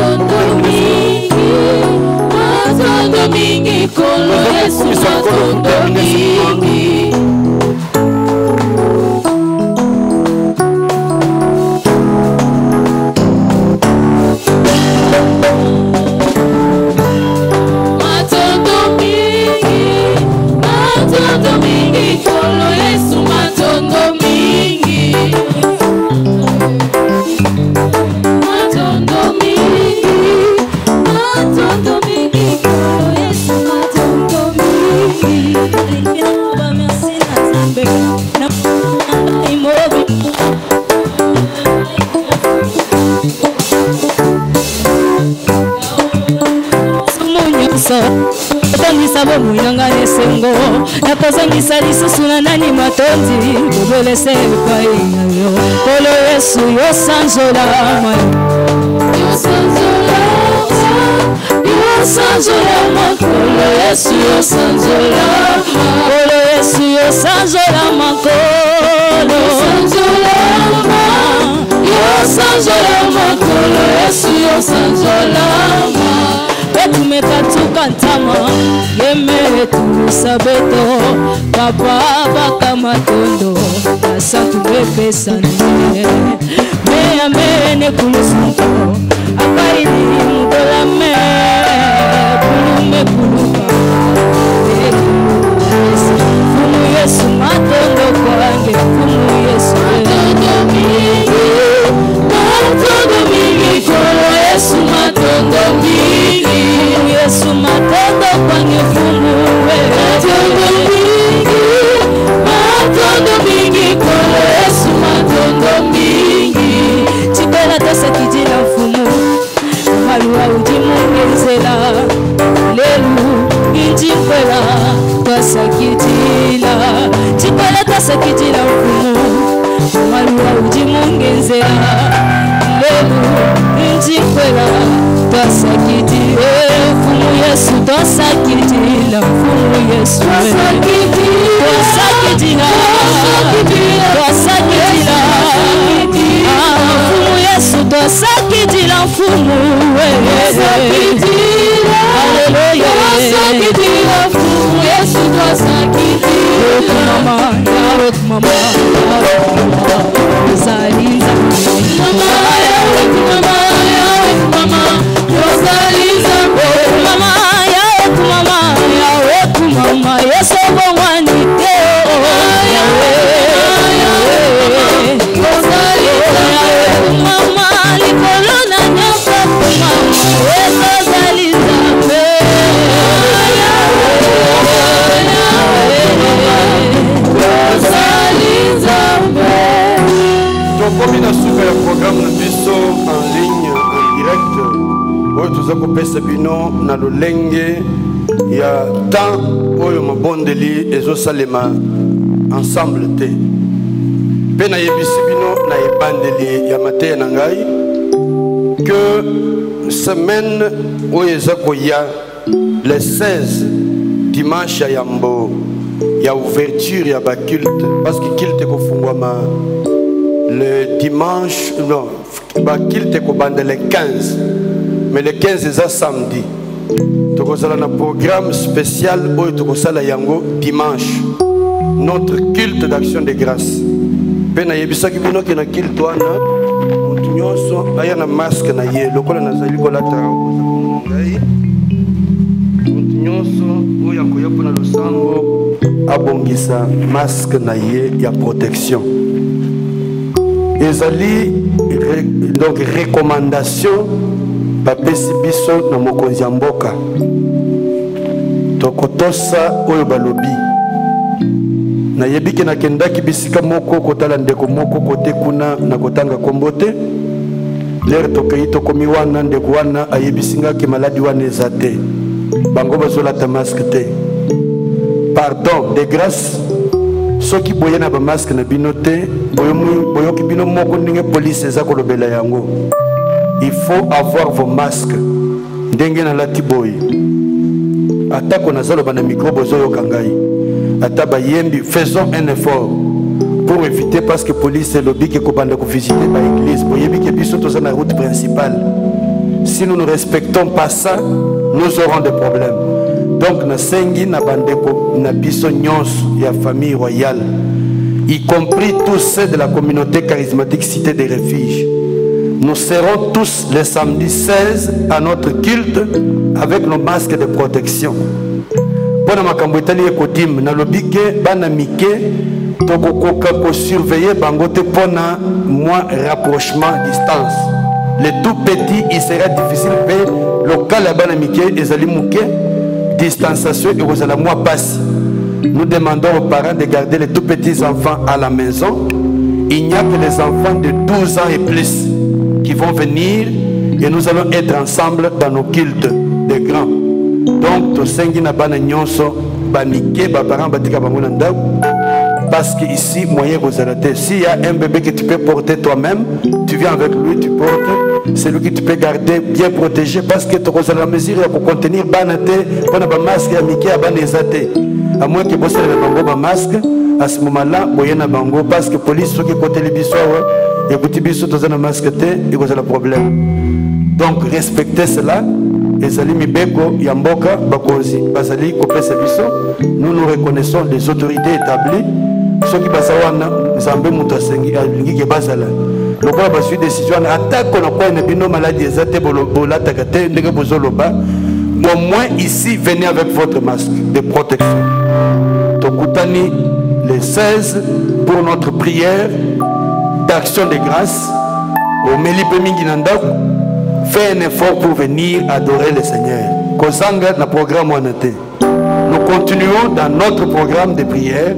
Nakozangisa lisusu na nani matondi obelese epai na yo kolo Yesu yosanzola makolo Yesu yosanzola kolo Yesu yo sanzola makolo Yesu yo sanzola tumekatuka ntama yeme tusabeto papa baka matondo asantu bepesane me amene kulusunto akaini mudola me pulume puluka fumu Yesu matondo kwange fumu Yesu matondo mingi kolo Yesu matondo mingi Yesu matondo kwange fumu matondo mingi kolo Yesu matondo mingi chibela tasa kijila fumu maluwa ujimungenzela lelu injikwela tasa kijila chibela tasa kijila fumu maluwa ujimungenzela lelu injikwela tasa kijila fumu Yesu tasa kijila fumu Yesu tasa kijila fumu Yesu tasa kijila fumu haleluya tasa kijila fumu Yesu tasa kijila mama yawe mama zaliza mama yawe mama Rosaliza mama yawe mama Yesu bongwani mama likolona nyoka mama Rosaliza tokomi na suka ya programme na biso en ligne en direct oyo toza kopesa bino na lolenge ya temps oyo mabondeli ezosalema ensemble te mpe nayebisi bino na ebandeli ya mateya na ngai que semaine oyo eza koya le 16 dimanche ya yambo ya ouverture ya baculte parce que culte kofungwama le dimanche non baculte kobanda le 15 mais le 15 eza samedi tokozala na programme spécial oyo tokosala yango dimanche notre culte d'action de grâce mpe nayebisaki bino ke na culte wana motu nyonso aya na masque na ye lokola nazali kolata ngai motu nyonso oyo akoya mpona losango abongisa masque na ye ya protection ezali donc recommandation bapesi biso na mokonzi ya mboka tokotosa oyo balobi nayebi ke nakendaki bisika moko kotala ndeko moko kote kuna na kotanga kombo te lere tokei tokomi wana ndeko wana ayebisingaki maladi wana eza te bango bazolata masque te pardon de grâce soki boye na bamaske na bino te boyoki bino moko ndenge police eza kolobela yango il faut avoir vos masques ndenge nalati boye atako nazaloba na micro bozoyoka ngai ata bayembi faisons un effort pour éviter parce que police elobi ke kobanda kovisiter baéglise boyebi ke biso toza na route principale si nous ne respectons pas ça nous aurons des problèmes. Donc nasengi na bandeko na biso nyonso ya famille royale, y compris tous ceux de la communauté charismatique Cité des Refuges. Nous serons tous les samedis 16 à notre culte avec nos masques de protection. Pona makambo etali ekodim na lobike bana mike tokokoka ko surveiller bangote pona moins rapprochement distance. Les tout petits il sera difficile mais local bana mike ezali muke distanciation et vous allez moi passe. Nous demandons aux parents de garder les tout petits enfants à la maison. Il n'y a que les enfants de 12 ans et plus qui vont venir et nous allons être ensemble dans nos cultes des grands. Donc, to sengi na bana nyonso banike ba parents batika bango na ndako parce que ici moyen rozalate. S'il y a un bébé que tu peux porter toi-même, tu viens avec lui, tu portes, c'est lui que tu peux garder bien protégé parce que tu as la mesure pour contenir banate, pour ne pas masque amike à banezate. à moins que bosse na bango ba masque à ce moment-là boyena bango parce que police soki côté les biso et kuti biso tozana masque te et cause le problème. Donc respectez cela. Ezali mibeko ya mboka bakozi bazali kopesa biso. Nous nous reconnaissons des autorités établies. Soki basawana nzambe muto asengi alingi ke bazala. Lokola basui décision attaque on a quoi une bino maladie ezate bola takate ndenge bozoloba. Au moins ici venez avec votre masque de protection. Tokutani les 16 pour notre prière d'action de grâce. Au Melipe Minginanda, fais un effort pour venir adorer le Seigneur. Kozanga na programme wanate. Nous continuons dans notre programme de prière.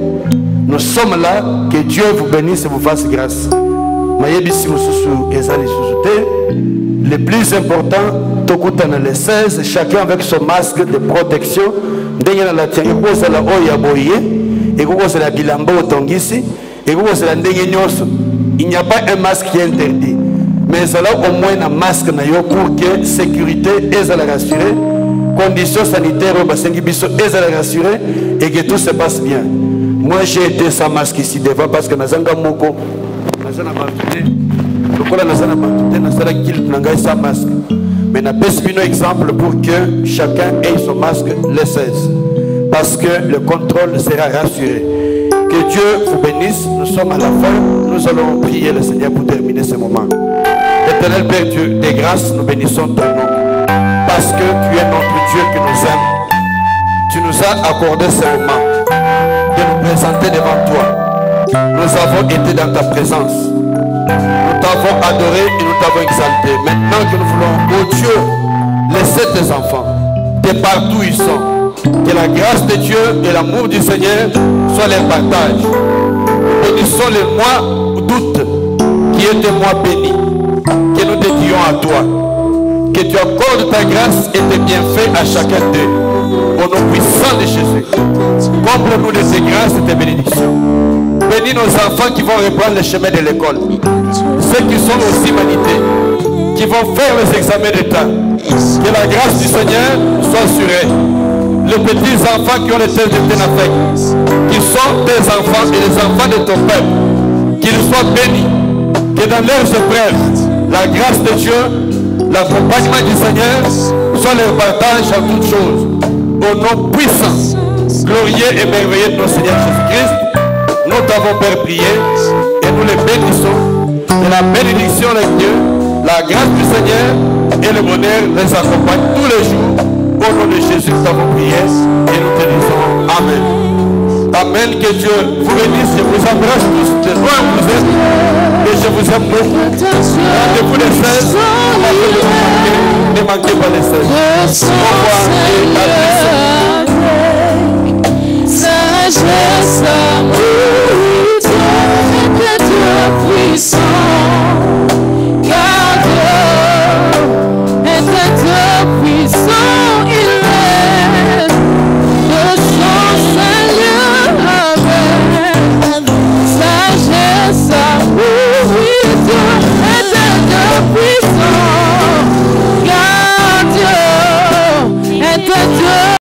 Nous sommes là. Que Dieu vous bénisse et vous fasse grâce. Le plus important, tokutana les 16, chacun avec son masque de protection. Il n'y a pas un masque qui est interdit. Mais là au moins un masque pour que sécurité est rassurée, conditions sanitaires est rassurée et que tout se passe bien. Moi j'ai été sans masque ici devant parce que Nazanga Moko, Nazana sans masque. Mais n'a pas un exemple pour que chacun ait son masque le 16. Parce que le contrôle sera rassuré. Que Dieu vous bénisse. Nous sommes à la fin. Nous allons prier le Seigneur pour terminer ce moment. Éternel Père Dieu, des grâces, nous bénissons ton nom. Parce que tu es notre Dieu qui nous aime. Tu nous as accordé ce moment de nous présenter devant toi. Nous avons été dans ta présence. Nous t'avons adoré et nous t'avons exalté. Maintenant que nous voulons, oh Dieu, laisser tes enfants, de partout ils sont. Que la grâce de Dieu et l'amour du Seigneur soient les partages. Nous bénissons les mois d'août qui est des mois bénis. Que nous dédions à toi. Que tu accordes ta grâce et tes bienfaits à chacun d'eux. Au nom puissant de Jésus. Comble-nous de tes grâces et tes bénédictions. Bénis nos enfants qui vont reprendre le chemin de l'école. Ceux qui sont aux humanités, qui vont faire les examens d'État. Que la grâce du Seigneur soit sur eux. Les petits enfants qui ont les têtes de Ténafek, qui sont tes enfants et les enfants de ton peuple, qu'ils soient bénis. Que dans leurs épreuves, la grâce de Dieu, l'accompagnement du Seigneur soit leur partage en toutes choses. Au nom puissant, glorieux et merveilleux de notre Seigneur Jésus-Christ, nous t'avons Père prié et nous les bénissons. Et la bénédiction de Dieu, la grâce du Seigneur et le bonheur les accompagnent tous les jours. Au nom de Jésus, nous avons prié et nous te disons Amen. Amen. Que Dieu vous bénisse. Je vous embrasse tous de loin où vous êtes. Et je vous aime beaucoup. Rendez-vous les 16. Ne manquez pas les 16. Au revoir et à plus. Sagesse,